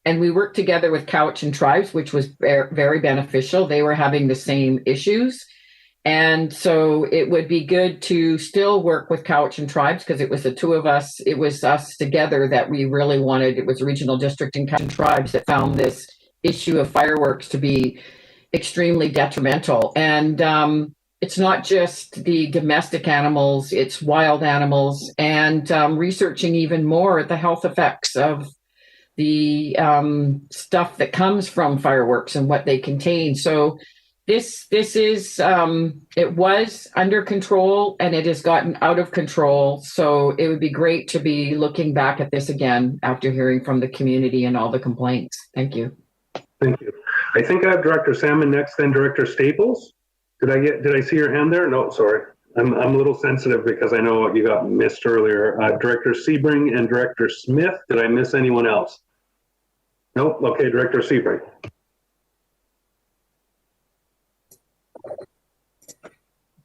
And we worked together with Cowichan Tribes, which was very beneficial. They were having the same issues. And so it would be good to still work with Cowichan Tribes, because it was the two of us, it was us together that we really wanted. It was Regional District and Cowichan Tribes that found this issue of fireworks to be extremely detrimental. And it's not just the domestic animals, it's wild animals, and researching even more the health effects of the stuff that comes from fireworks and what they contain. So this is, it was under control and it has gotten out of control. So it would be great to be looking back at this again after hearing from the community and all the complaints. Thank you. Thank you. I think I have Director Salmon next, then Director Staples. Did I see your hand there? No, sorry. I'm a little sensitive because I know you got missed earlier. Director Sebring and Director Smith. Did I miss anyone else? Nope. Okay, Director Sebring.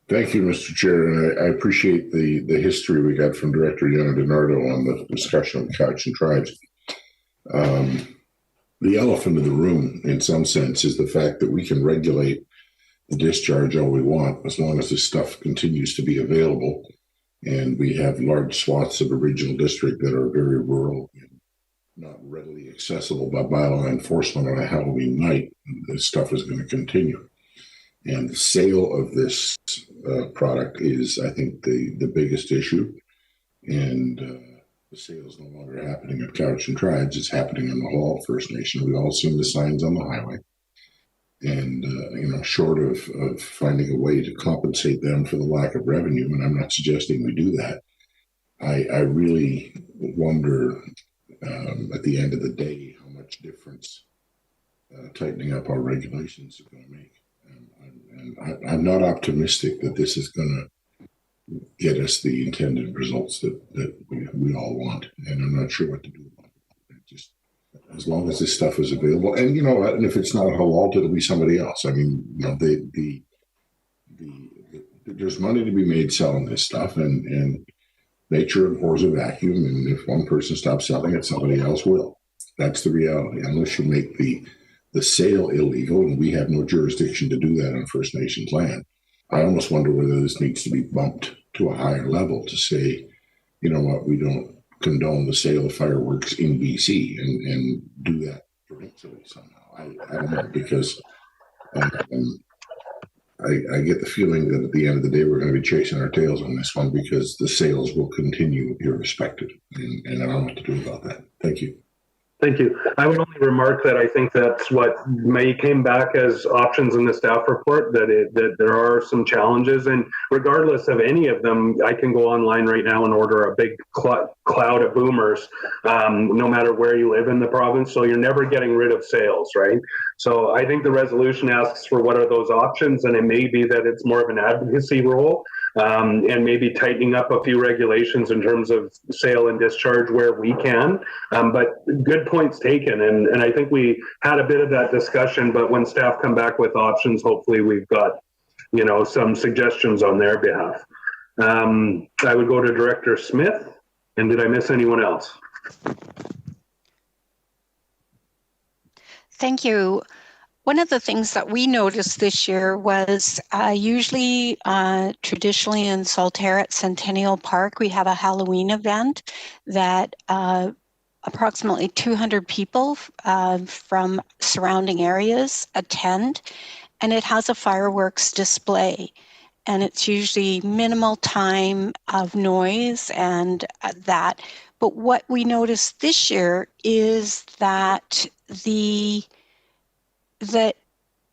Thank you, Mr. Chair, and I appreciate the history we got from Director Yanni DiNardo on the discussion of Cowichan Tribes. The elephant in the room, in some sense, is the fact that we can regulate the discharge all we want as long as this stuff continues to be available. And we have large swaths of a regional district that are very rural and not readily accessible by bylaw enforcement on a Halloween night. This stuff is going to continue. And the sale of this product is, I think, the biggest issue. And the sale is no longer happening at Cowichan Tribes. It's happening in the Hall First Nation. We've all seen the signs on the highway. And, short of finding a way to compensate them for the lack of revenue, and I'm not suggesting we do that, I really wonder at the end of the day how much difference tightening up our regulations is going to make. And I'm not optimistic that this is going to get us the intended results that we all want. And I'm not sure what to do about it. as long as this stuff is available. And, you know, and if it's not halal, it'll be somebody else. I mean, you know, there's money to be made selling this stuff, and nature abhors a vacuum. And if one person stops selling it, somebody else will. That's the reality. Unless you make the sale illegal, and we have no jurisdiction to do that on First Nations land. I almost wonder whether this needs to be bumped to a higher level to say, you know what, we don't condone the sale of fireworks in BC and do that provincially somehow. I don't know, because I get the feeling that at the end of the day, we're going to be chasing our tails on this one, because the sales will continue irrespective. And I don't know what to do about that. Thank you. Thank you. I would only remark that I think that's what may came back as options in the staff report, that there are some challenges, and regardless of any of them, I can go online right now and order a big cloud of boomers, no matter where you live in the province. So you're never getting rid of sales, right? So I think the resolution asks for what are those options, and it may be that it's more of an advocacy role. And maybe tightening up a few regulations in terms of sale and discharge where we can. But good points taken. And I think we had a bit of that discussion, but when staff come back with options, hopefully we've got, you know, some suggestions on their behalf. I would go to Director Smith. And did I miss anyone else? Thank you. One of the things that we noticed this year was usually traditionally in Saltaire at Centennial Park, we have a Halloween event that approximately 200 people from surrounding areas attend, and it has a fireworks display. And it's usually minimal time of noise and that. But what we noticed this year is that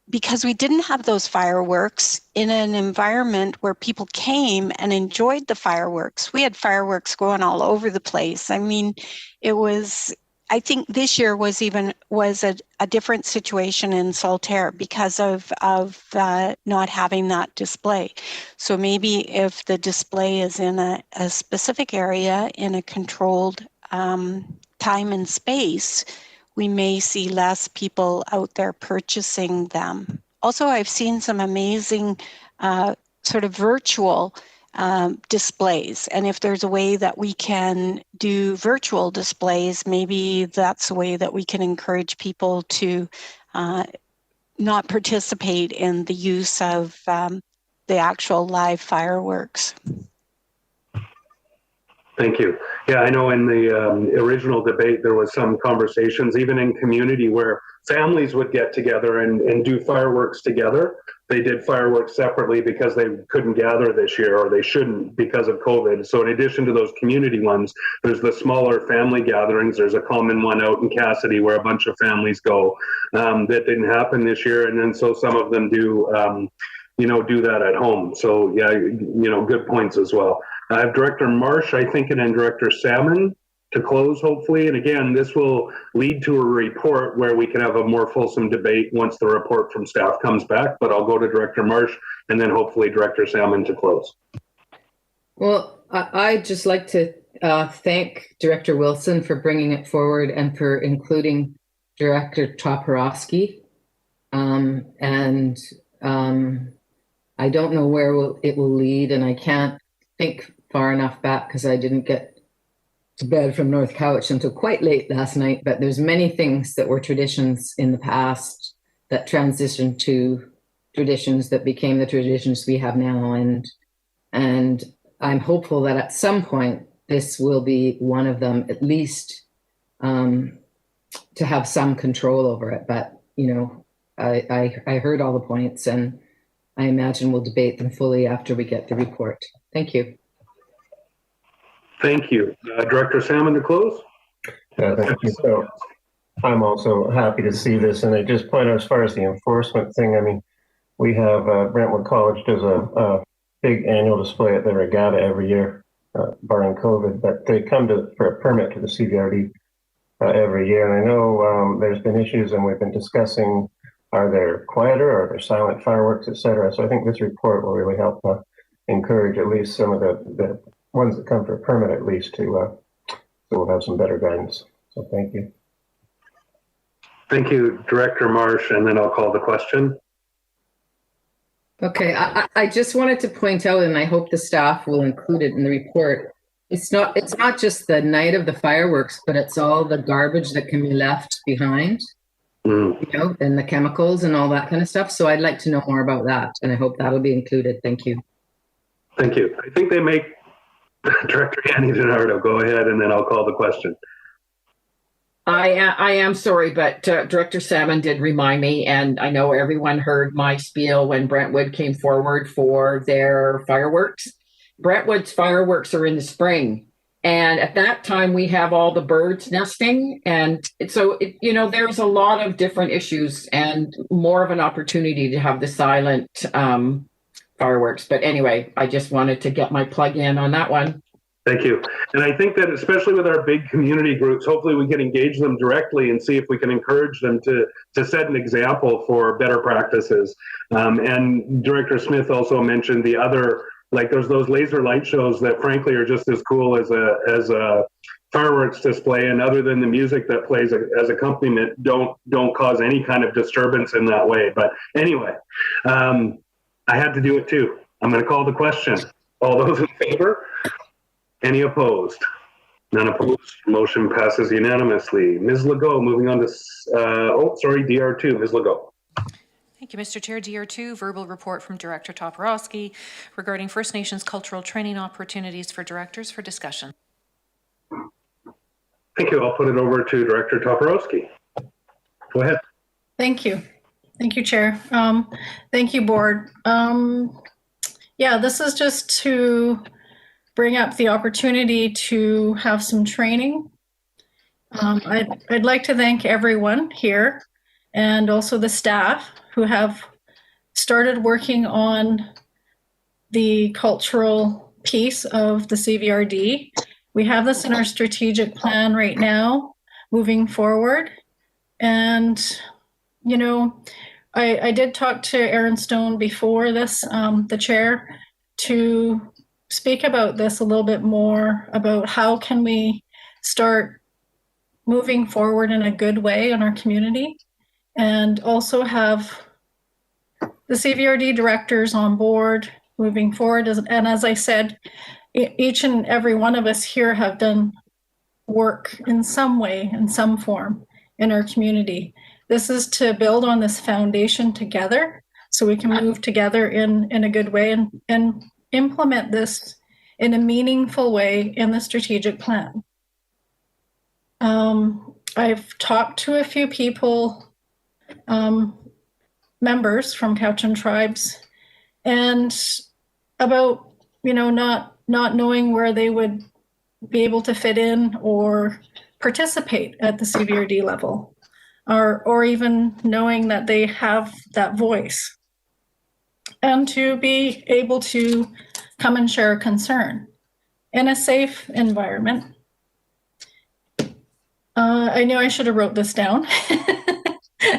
because we didn't have those fireworks in an environment where people came and enjoyed the fireworks. We had fireworks going all over the place. I mean, I think this year was a different situation in Saltaire because of not having that display. So maybe if the display is in a specific area in a controlled time and space, we may see less people out there purchasing them. Also, I've seen some amazing sort of virtual displays. And if there's a way that we can do virtual displays, maybe that's a way that we can encourage people to not participate in the use of the actual live fireworks. Thank you. Yeah, I know in the original debate, there was some conversations, even in community, where families would get together and do fireworks together. They did fireworks separately because they couldn't gather this year, or they shouldn't because of COVID. So in addition to those community ones, there's the smaller family gatherings. There's a common one out in Cassidy where a bunch of families go that didn't happen this year. And then so some of them do, do that at home. So yeah, good points as well. I have Director Marsh, I think, and then Director Salmon to close, hopefully. And again, this will lead to a report where we can have a more fulsome debate once the report from staff comes back. But I'll go to Director Marsh and then hopefully Director Salmon to close. Well, I'd just like to thank Director Wilson for bringing it forward and for including Director Toporowski. I don't know where it will lead, and I can't think far enough back because I didn't get to bed from North Couch until quite late last night. But there's many things that were traditions in the past that transitioned to traditions that became the traditions we have now. And I'm hopeful that at some point this will be one of them, at least to have some control over it. But, I heard all the points, and I imagine we'll debate them fully after we get the report. Thank you. Thank you. Director Salmon to close. Thank you. So I'm also happy to see this. And I just point out, as far as the enforcement thing, I mean, we have Brentwood College does a big annual display at the regatta every year, barring COVID, but they come for a permit to the CVRD every year. And I know there's been issues, and we've been discussing, are there quieter or are there silent fireworks, et cetera. So I think this report will really help encourage at least some of the ones that come for a permit, at least, so we'll have some better guidance. So thank you. Thank you, Director Marsh, and then I'll call the question. Okay, I just wanted to point out, and I hope the staff will include it in the report. It's not just the night of the fireworks, but it's all the garbage that can be left behind, you know, and the chemicals and all that kind of stuff. So I'd like to know more about that, and I hope that'll be included. Thank you. Thank you. I think they make Director Yanni DiNardo go ahead, and then I'll call the question. I am sorry, but Director Salmon did remind me, and I know everyone heard my spiel when Brentwood came forward for their fireworks. Brentwood's fireworks are in the spring, and at that time we have all the birds nesting, and so you know, there's a lot of different issues and more of an opportunity to have the silent fireworks. But anyway, I just wanted to get my plug in on that one. Thank you. And I think that especially with our big community groups, hopefully we can engage them directly and see if we can encourage them to set an example for better practices. And Director Smith also mentioned the other, like there's those laser light shows that frankly are just as cool as a fireworks display, and other than the music that plays as accompaniment, don't cause any kind of disturbance in that way. But anyway, I had to do it too. I'm going to call the question. All those in favor? Any opposed? None opposed. Motion passes unanimously. Ms. Legault, moving on to, DR2. Ms. Legault. Thank you, Mr. Chair. DR2, verbal report from Director Toporowski regarding First Nations cultural training opportunities for directors for discussion. Thank you. I'll put it over to Director Toporowski. Go ahead. Thank you. Thank you, Chair. Thank you, Board. Yeah, this is just to bring up the opportunity to have some training. I'd like to thank everyone here and also the staff who have started working on the cultural piece of the CVRD. We have this in our strategic plan right now, moving forward. And, you know, I did talk to Aaron Stone before this, the chair, to speak about this a little bit more, about how can we start moving forward in a good way in our community, and also have the CVRD directors on board moving forward. And as I said, each and every one of us here have done work in some way, in some form in our community. This is to build on this foundation together so we can move together in a good way and implement this in a meaningful way in the strategic plan. I've talked to a few people, members from Cowichan Tribes, and about, you know, not knowing where they would be able to fit in or participate at the CVRD level, or even knowing that they have that voice, and to be able to come and share a concern in a safe environment. I knew I should have wrote this down,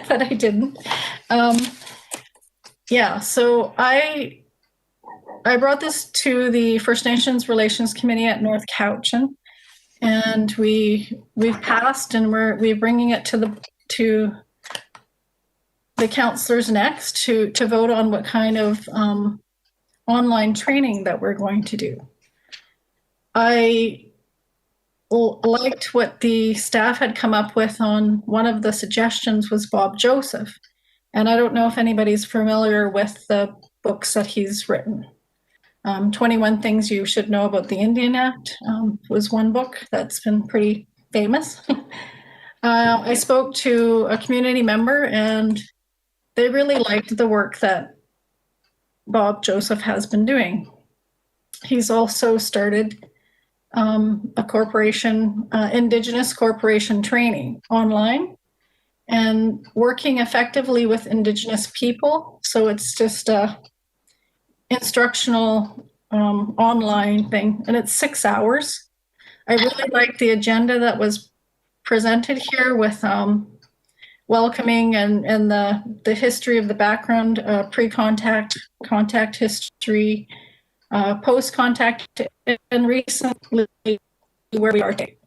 but I didn't. Yeah, so I brought this to the First Nations Relations Committee at North Cowichan, and we've passed, and we're bringing it to the councillors next to vote on what kind of online training that we're going to do. I liked what the staff had come up with. On one of the suggestions was Bob Joseph, and I don't know if anybody's familiar with the books that he's written. 21 Things You Should Know About the Indian Act was one book that's been pretty famous. I spoke to a community member, and they really liked the work that Bob Joseph has been doing. He's also started a corporation, Indigenous corporation training online, and working effectively with Indigenous people. So it's just a instructional online thing, and it's 6 hours. I really like the agenda that was presented here with welcoming and the history of the background, pre-contact, contact history, post-contact, and recently where we are today.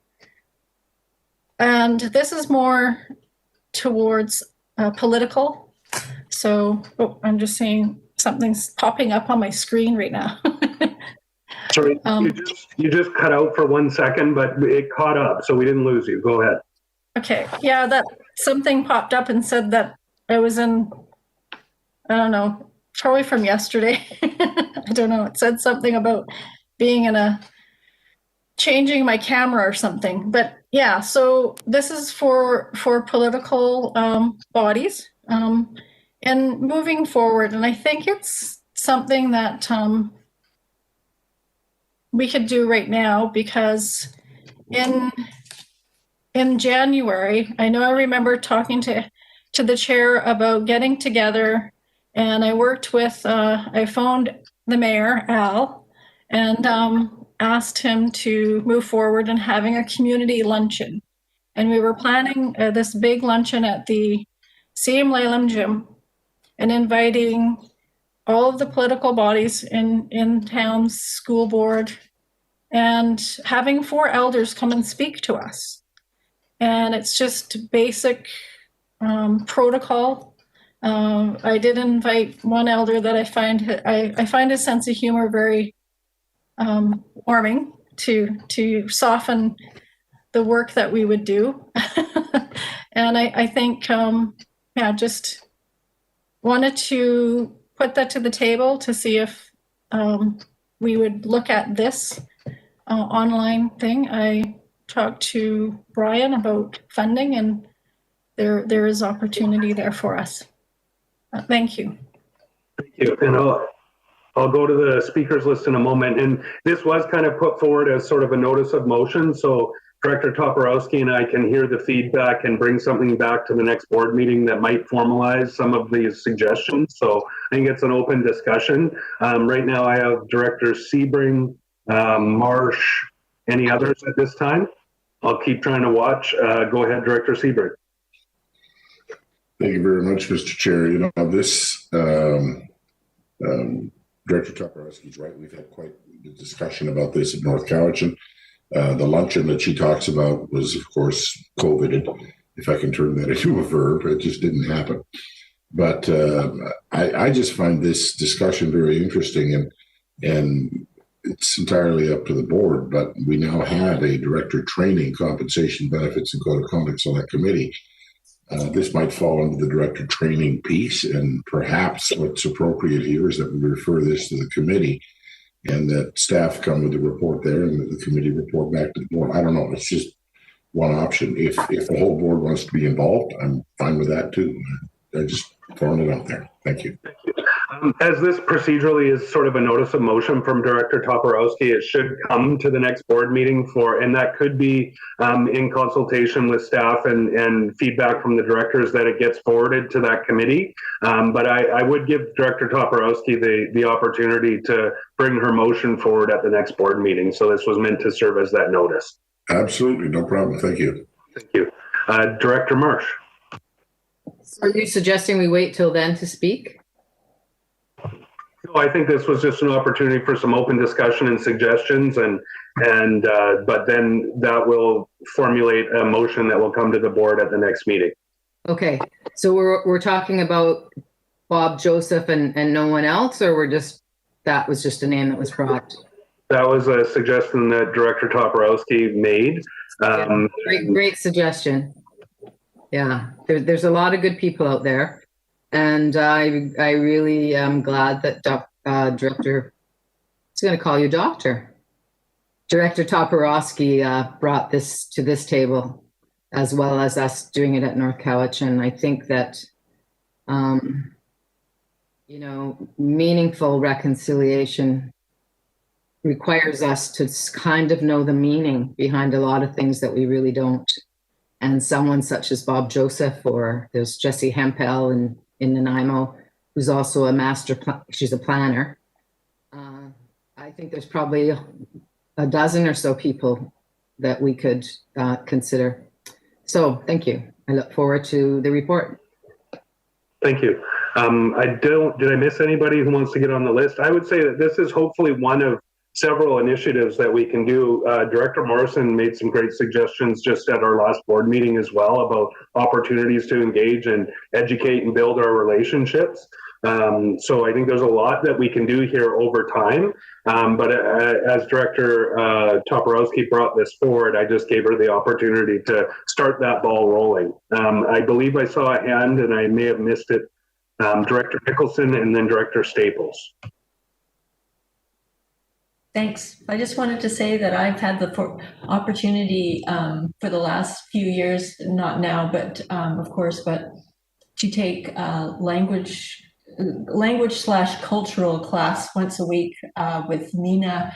And this is more towards political. So, oh, I'm just saying something's popping up on my screen right now. Sorry, you just cut out for 1 second, but it caught up, so we didn't lose you. Go ahead. Okay, yeah, that something popped up and said that I was in, I don't know, probably from yesterday. I don't know. It said something about being in changing my camera or something. But yeah, so this is for political bodies and moving forward. And I think it's something that we could do right now, because in January, I remember talking to the chair about getting together, and I worked with, I phoned the mayor, Al, and asked him to move forward in having a community luncheon. And we were planning this big luncheon at the CM Lalem Gym and inviting all of the political bodies in town's school board, and having 4 elders come and speak to us. And it's just basic protocol. I did invite one elder that I find his sense of humor very warming to soften the work that we would do. And I think, just wanted to put that to the table to see if we would look at this online thing. I talked to Brian about funding, and there is opportunity there for us. Thank you. Thank you. And I'll go to the speakers list in a moment. And this was kind of put forward as sort of a notice of motion. So Director Toporowski and I can hear the feedback and bring something back to the next board meeting that might formalize some of these suggestions. So I think it's an open discussion. Right now I have Director Sebring, Marsh, any others at this time? I'll keep trying to watch. Go ahead, Director Sebring. Thank you very much, Mr. Chair. You know, this, Director Toporowski is right. We've had quite a discussion about this at North Cowichan. The luncheon that she talks about was, of course, COVID. If I can turn that into a verb, it just didn't happen. But I just find this discussion very interesting, and it's entirely up to the board. But we now have a director training, compensation, benefits, and code of conduct select committee. This might fall under the director training piece, and perhaps what's appropriate here is that we refer this to the committee, and that staff come with a report there, and that the committee report back to the board. I don't know. It's just one option. If the whole board wants to be involved, I'm fine with that too. I just throwing it out there. Thank you. As this procedurally is sort of a notice of motion from Director Toporowski, it should come to the next board meeting and that could be in consultation with staff and feedback from the directors that it gets forwarded to that committee. But I would give Director Toporowski the opportunity to bring her motion forward at the next board meeting. So this was meant to serve as that notice. Absolutely. No problem. Thank you. Thank you. Director Marsh. So are you suggesting we wait till then to speak? No, I think this was just an opportunity for some open discussion and suggestions, but then that will formulate a motion that will come to the board at the next meeting. Okay, so we're talking about Bob Joseph and no one else, or that was just a name that was brought? That was a suggestion that Director Toporowski made. Great suggestion. Yeah, there's a lot of good people out there. And I really am glad that Director, I was going to call you Doctor. Director Toporowski brought this to this table, as well as us doing it at North Cowichan. I think that, meaningful reconciliation requires us to kind of know the meaning behind a lot of things that we really don't. And someone such as Bob Joseph, or there's Jessie Hempel in Nanaimo, who's also she's a planner. I think there's probably a dozen or so people that we could consider. So thank you. I look forward to the report. Thank you. Did I miss anybody who wants to get on the list? I would say that this is hopefully one of several initiatives that we can do. Director Morrison made some great suggestions just at our last board meeting as well about opportunities to engage and educate and build our relationships. So I think there's a lot that we can do here over time. But as Director Toporowski brought this forward, I just gave her the opportunity to start that ball rolling. I believe I saw a hand and I may have missed it. Director Nicholson and then Director Staples. Thanks. I just wanted to say that I've had the opportunity for the last few years, not now, but of course, but to take language/cultural class once a week with Nina.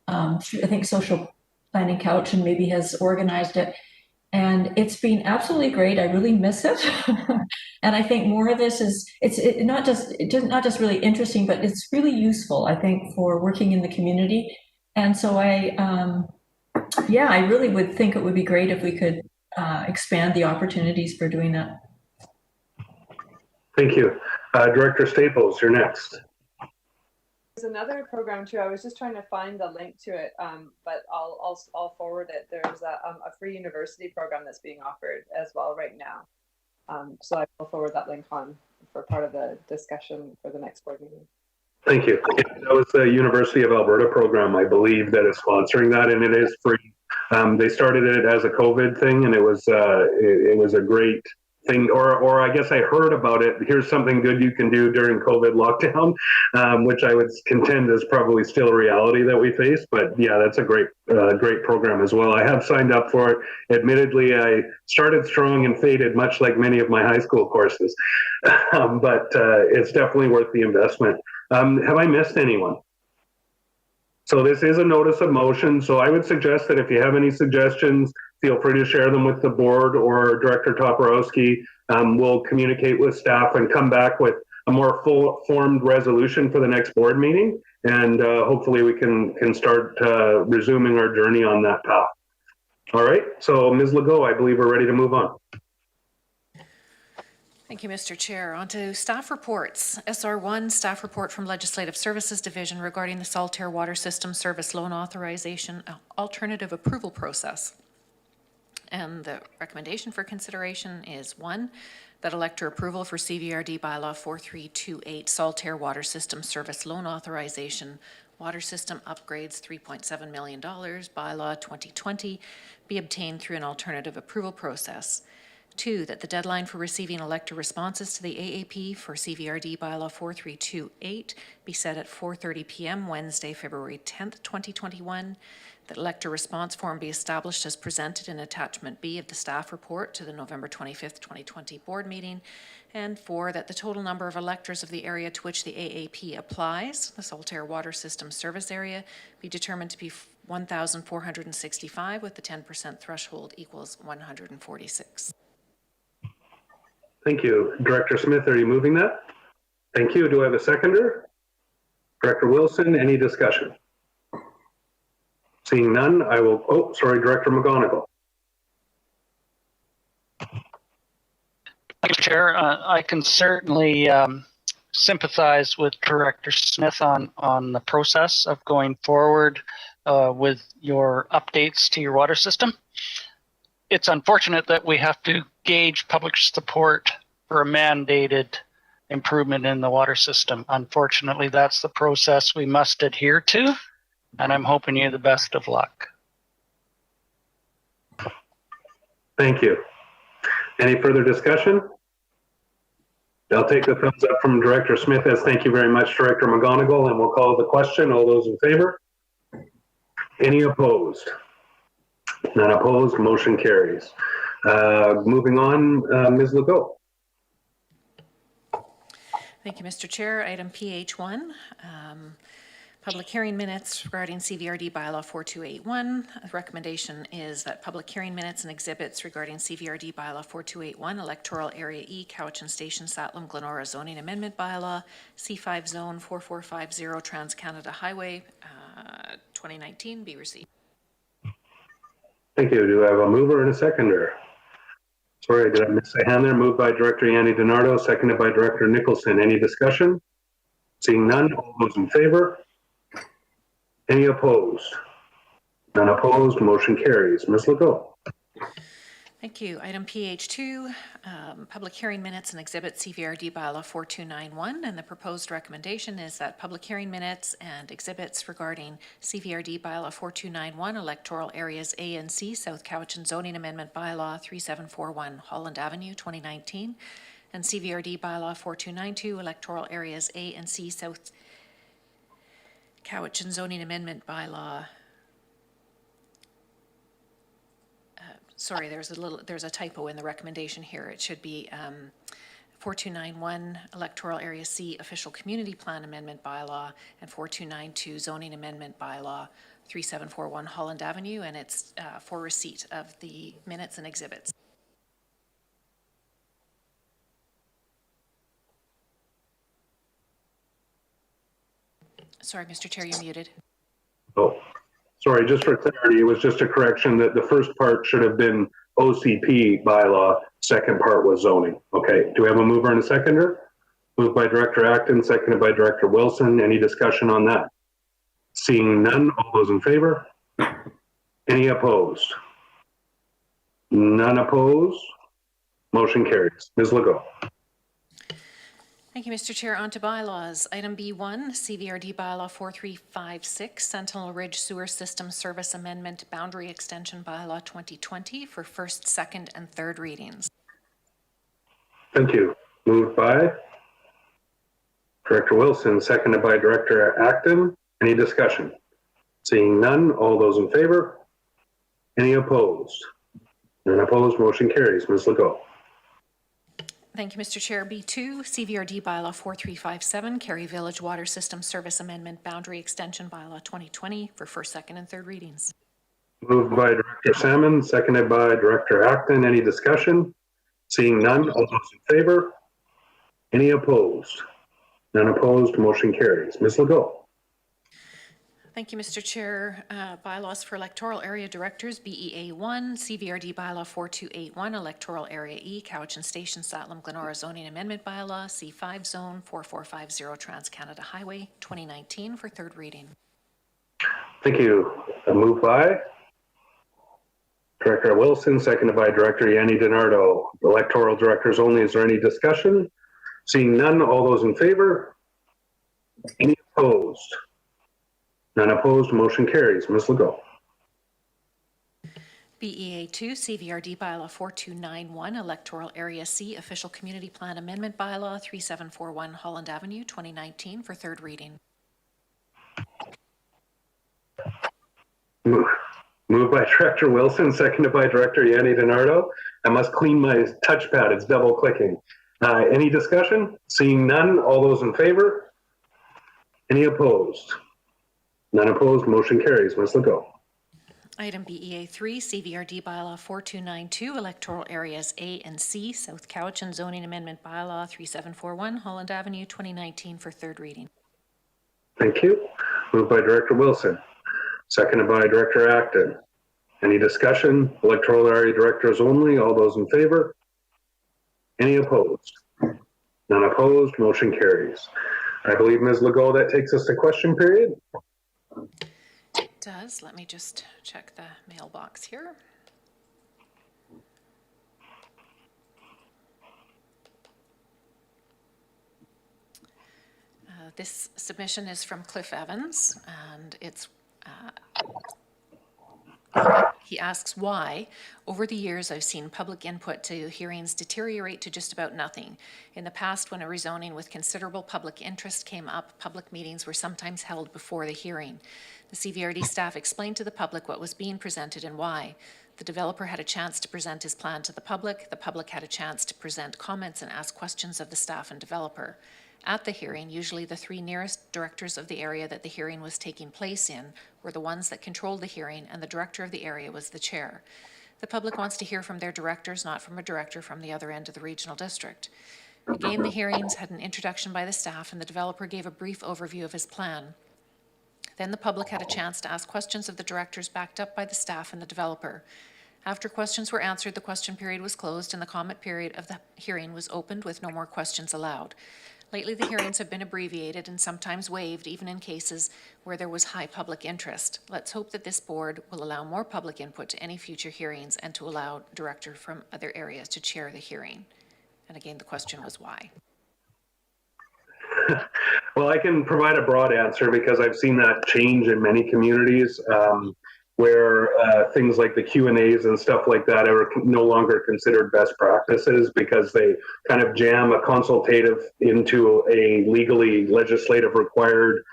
I think Social Planning Couch and maybe has organized it. And it's been absolutely great. I really miss it. And I think more of this is, it's not just really interesting, but it's really useful, I think, for working in the community. And so I really would think it would be great if we could expand the opportunities for doing that. Thank you. Director Staples, you're next. There's another program too. I was just trying to find the link to it, but I'll forward it. There's a free university program that's being offered as well right now. So I will forward that link on for part of the discussion for the next board meeting. Thank you. That was the University of Alberta program, I believe, that is sponsoring that, and it is free. They started it as a COVID thing, and it was a great thing, or I guess I heard about it. Here's something good you can do during COVID lockdown, which I would contend is probably still a reality that we face. But yeah, that's a great program as well. I have signed up for it. Admittedly, I started strong and faded, much like many of my high school courses, but it's definitely worth the investment. Have I missed anyone? So this is a notice of motion. So I would suggest that if you have any suggestions, feel free to share them with the board or Director Toporowski. We'll communicate with staff and come back with a more full formed resolution for the next board meeting. And hopefully we can start resuming our journey on that path. All right, so Ms. Legault, I believe we're ready to move on. Thank you, Mr. Chair. On to staff reports. SR1, staff report from Legislative Services Division regarding the Saltair Water System Service Loan Authorization Alternative Approval Process. And the recommendation for consideration is 1, that elector approval for CVRD bylaw 4328 Saltair Water System Service Loan Authorization Water System Upgrades $3.7 million bylaw 2020 be obtained through an alternative approval process. 2, that the deadline for receiving elector responses to the AAP for CVRD bylaw 4328 be set at 4:30 p.m. Wednesday, February 10th, 2021. That elector response form be established as presented in attachment B of the staff report to the November 25th, 2020 board meeting. And 4, that the total number of electors of the area to which the AAP applies, the Saltair Water System Service Area, be determined to be 1,465 with the 10% threshold equals 146. Thank you. Director Smith, are you moving that? Thank you. Do I have a seconder? Director Wilson, any discussion? Seeing none, I will, Director McGonigal. Thank you, Chair. I can certainly sympathize with Director Smith on the process of going forward with your updates to your water system. It's unfortunate that we have to gauge public support for a mandated improvement in the water system. Unfortunately, that's the process we must adhere to, and I'm hoping you the best of luck. Thank you. Any further discussion? I'll take the thumbs up from Director Smith as thank you very much, Director McGonigal, and we'll call the question. All those in favor? Any opposed? None opposed, motion carries. Moving on, Ms. Legault. Thank you, Mr. Chair. Item PH1, public hearing minutes regarding CVRD bylaw 4281. The recommendation is that public hearing minutes and exhibits regarding CVRD bylaw 4281, electoral area E, Cowichan Station, Satlam, Glenora zoning amendment bylaw, C5 zone 4450, Trans-Canada Highway 2019 be received. Thank you. Do I have a mover and a seconder? Sorry, did I miss a hand there? Moved by Director Yanni DiNardo, seconded by Director Nicholson. Any discussion? Seeing none, all those in favor? Any opposed? None opposed, motion carries. Ms. Legault. Thank you. Item PH2, public hearing minutes and exhibit CVRD bylaw 4291. And the proposed recommendation is that public hearing minutes and exhibits regarding CVRD bylaw 4291, electoral areas A and C, South Cowichan zoning amendment bylaw 3741, Holland Avenue, 2019, and CVRD bylaw 4292, electoral areas A and C, South Cowichan zoning amendment bylaw. Sorry, there's a typo in the recommendation here. It should be 4291 electoral area C official community plan amendment bylaw and 4292 zoning amendment bylaw 3741 Holland Avenue, and it's for receipt of the minutes and exhibits. Sorry, Mr. Chair, you're muted. Oh, sorry, just for clarity, it was just a correction that the first part should have been OCP bylaw, second part was zoning. Okay, do we have a mover and a seconder? Moved by Director Acton, seconded by Director Wilson. Any discussion on that? Seeing none, all those in favor? Any opposed? None opposed? Motion carries. Ms. Legault. Thank you, Mr. Chair. On to bylaws. Item B1, CVRD bylaw 4356, Sentinel Ridge Sewer System Service Amendment Boundary Extension bylaw 2020 for first, second, and third readings. Thank you. Moved by Director Wilson, seconded by Director Acton. Any discussion? Seeing none, all those in favor? Any opposed? None opposed, motion carries. Ms. Legault. Thank you, Mr. Chair. B2, CVRD bylaw 4357, Cary Village Water System Service Amendment Boundary Extension bylaw 2020 for first, second, and third readings. Moved by Director Salmon, seconded by Director Acton. Any discussion? Seeing none, all those in favor? Any opposed? None opposed, motion carries. Ms. Legault. Thank you, Mr. Chair. Bylaws for electoral area directors, BEA 1, CVRD bylaw 4281, electoral area E, Cowichan Station, Satlam Glenora zoning amendment bylaw, C5 zone 4450 Trans-Canada Highway 2019 for third reading. Thank you. Moved by Director Wilson, seconded by Director Yanni DiNardo. Electoral directors only. Is there any discussion? Seeing none, all those in favor? Any opposed? None opposed, motion carries. Ms. Legault. BEA 2, CVRD bylaw 4291, electoral area C, official community plan amendment bylaw 3741 Holland Avenue 2019 for third reading. Moved by Director Wilson, seconded by Director Yanni DiNardo. I must clean my touchpad, it's double clicking. Any discussion? Seeing none, all those in favor? Any opposed? None opposed, motion carries. Ms. Legault. Item BEA 3, CVRD bylaw 4292, electoral areas A and C, South Cowichan zoning amendment bylaw 3741 Holland Avenue 2019 for third reading. Thank you. Moved by Director Wilson, seconded by Director Acton. Any discussion? Electoral area directors only. All those in favor? Any opposed? None opposed, motion carries. I believe, Ms. Legault, that takes us to question period. It does. Let me just check the mailbox here. This submission is from Cliff Evans, and it's he asks why, over the years, I've seen public input to hearings deteriorate to just about nothing. In the past, when a rezoning with considerable public interest came up, public meetings were sometimes held before the hearing. The CVRD staff explained to the public what was being presented and why. The developer had a chance to present his plan to the public had a chance to present comments and ask questions of the staff and developer. At the hearing, usually the three nearest directors of the area that the hearing was taking place in were the ones that controlled the hearing, and the director of the area was the chair. The public wants to hear from their directors, not from a director from the other end of the regional district. Again, the hearings had an introduction by the staff, and the developer gave a brief overview of his plan. Then the public had a chance to ask questions of the directors backed up by the staff and the developer. After questions were answered, the question period was closed and the comment period of the hearing was opened with no more questions allowed. Lately, the hearings have been abbreviated and sometimes waived, even in cases where there was high public interest. Let's hope that this board will allow more public input to any future hearings and to allow director from other areas to chair the hearing. And again, the question was why? Well, I can provide a broad answer because I've seen that change in many communities where things like the Q&As and stuff like that are no longer considered best practices because they kind of jam a consultative into a legally legislative required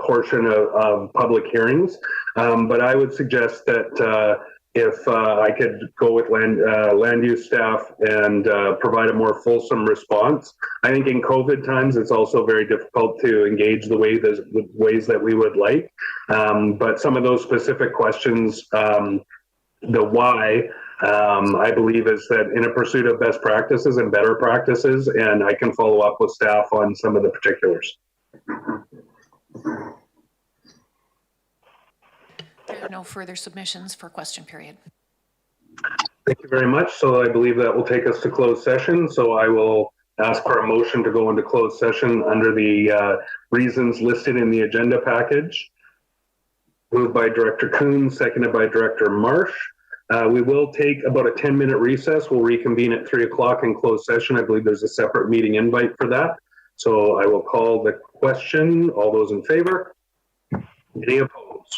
portion of public hearings. But I would suggest that if I could go with land use staff and provide a more fulsome response. I think in COVID times, it's also very difficult to engage the ways that we would like. But some of those specific questions, the why, I believe is that in a pursuit of best practices and better practices, and I can follow up with staff on some of the particulars. There are no further submissions for question period. Thank you very much. So I believe that will take us to closed session. So I will ask for a motion to go into closed session under the reasons listed in the agenda package. Moved by Director Kuhn, seconded by Director Marsh. We will take about a 10-minute recess. We'll reconvene at 3 o'clock in closed session. I believe there's a separate meeting invite for that. So I will call the question. All those in favor? Any opposed?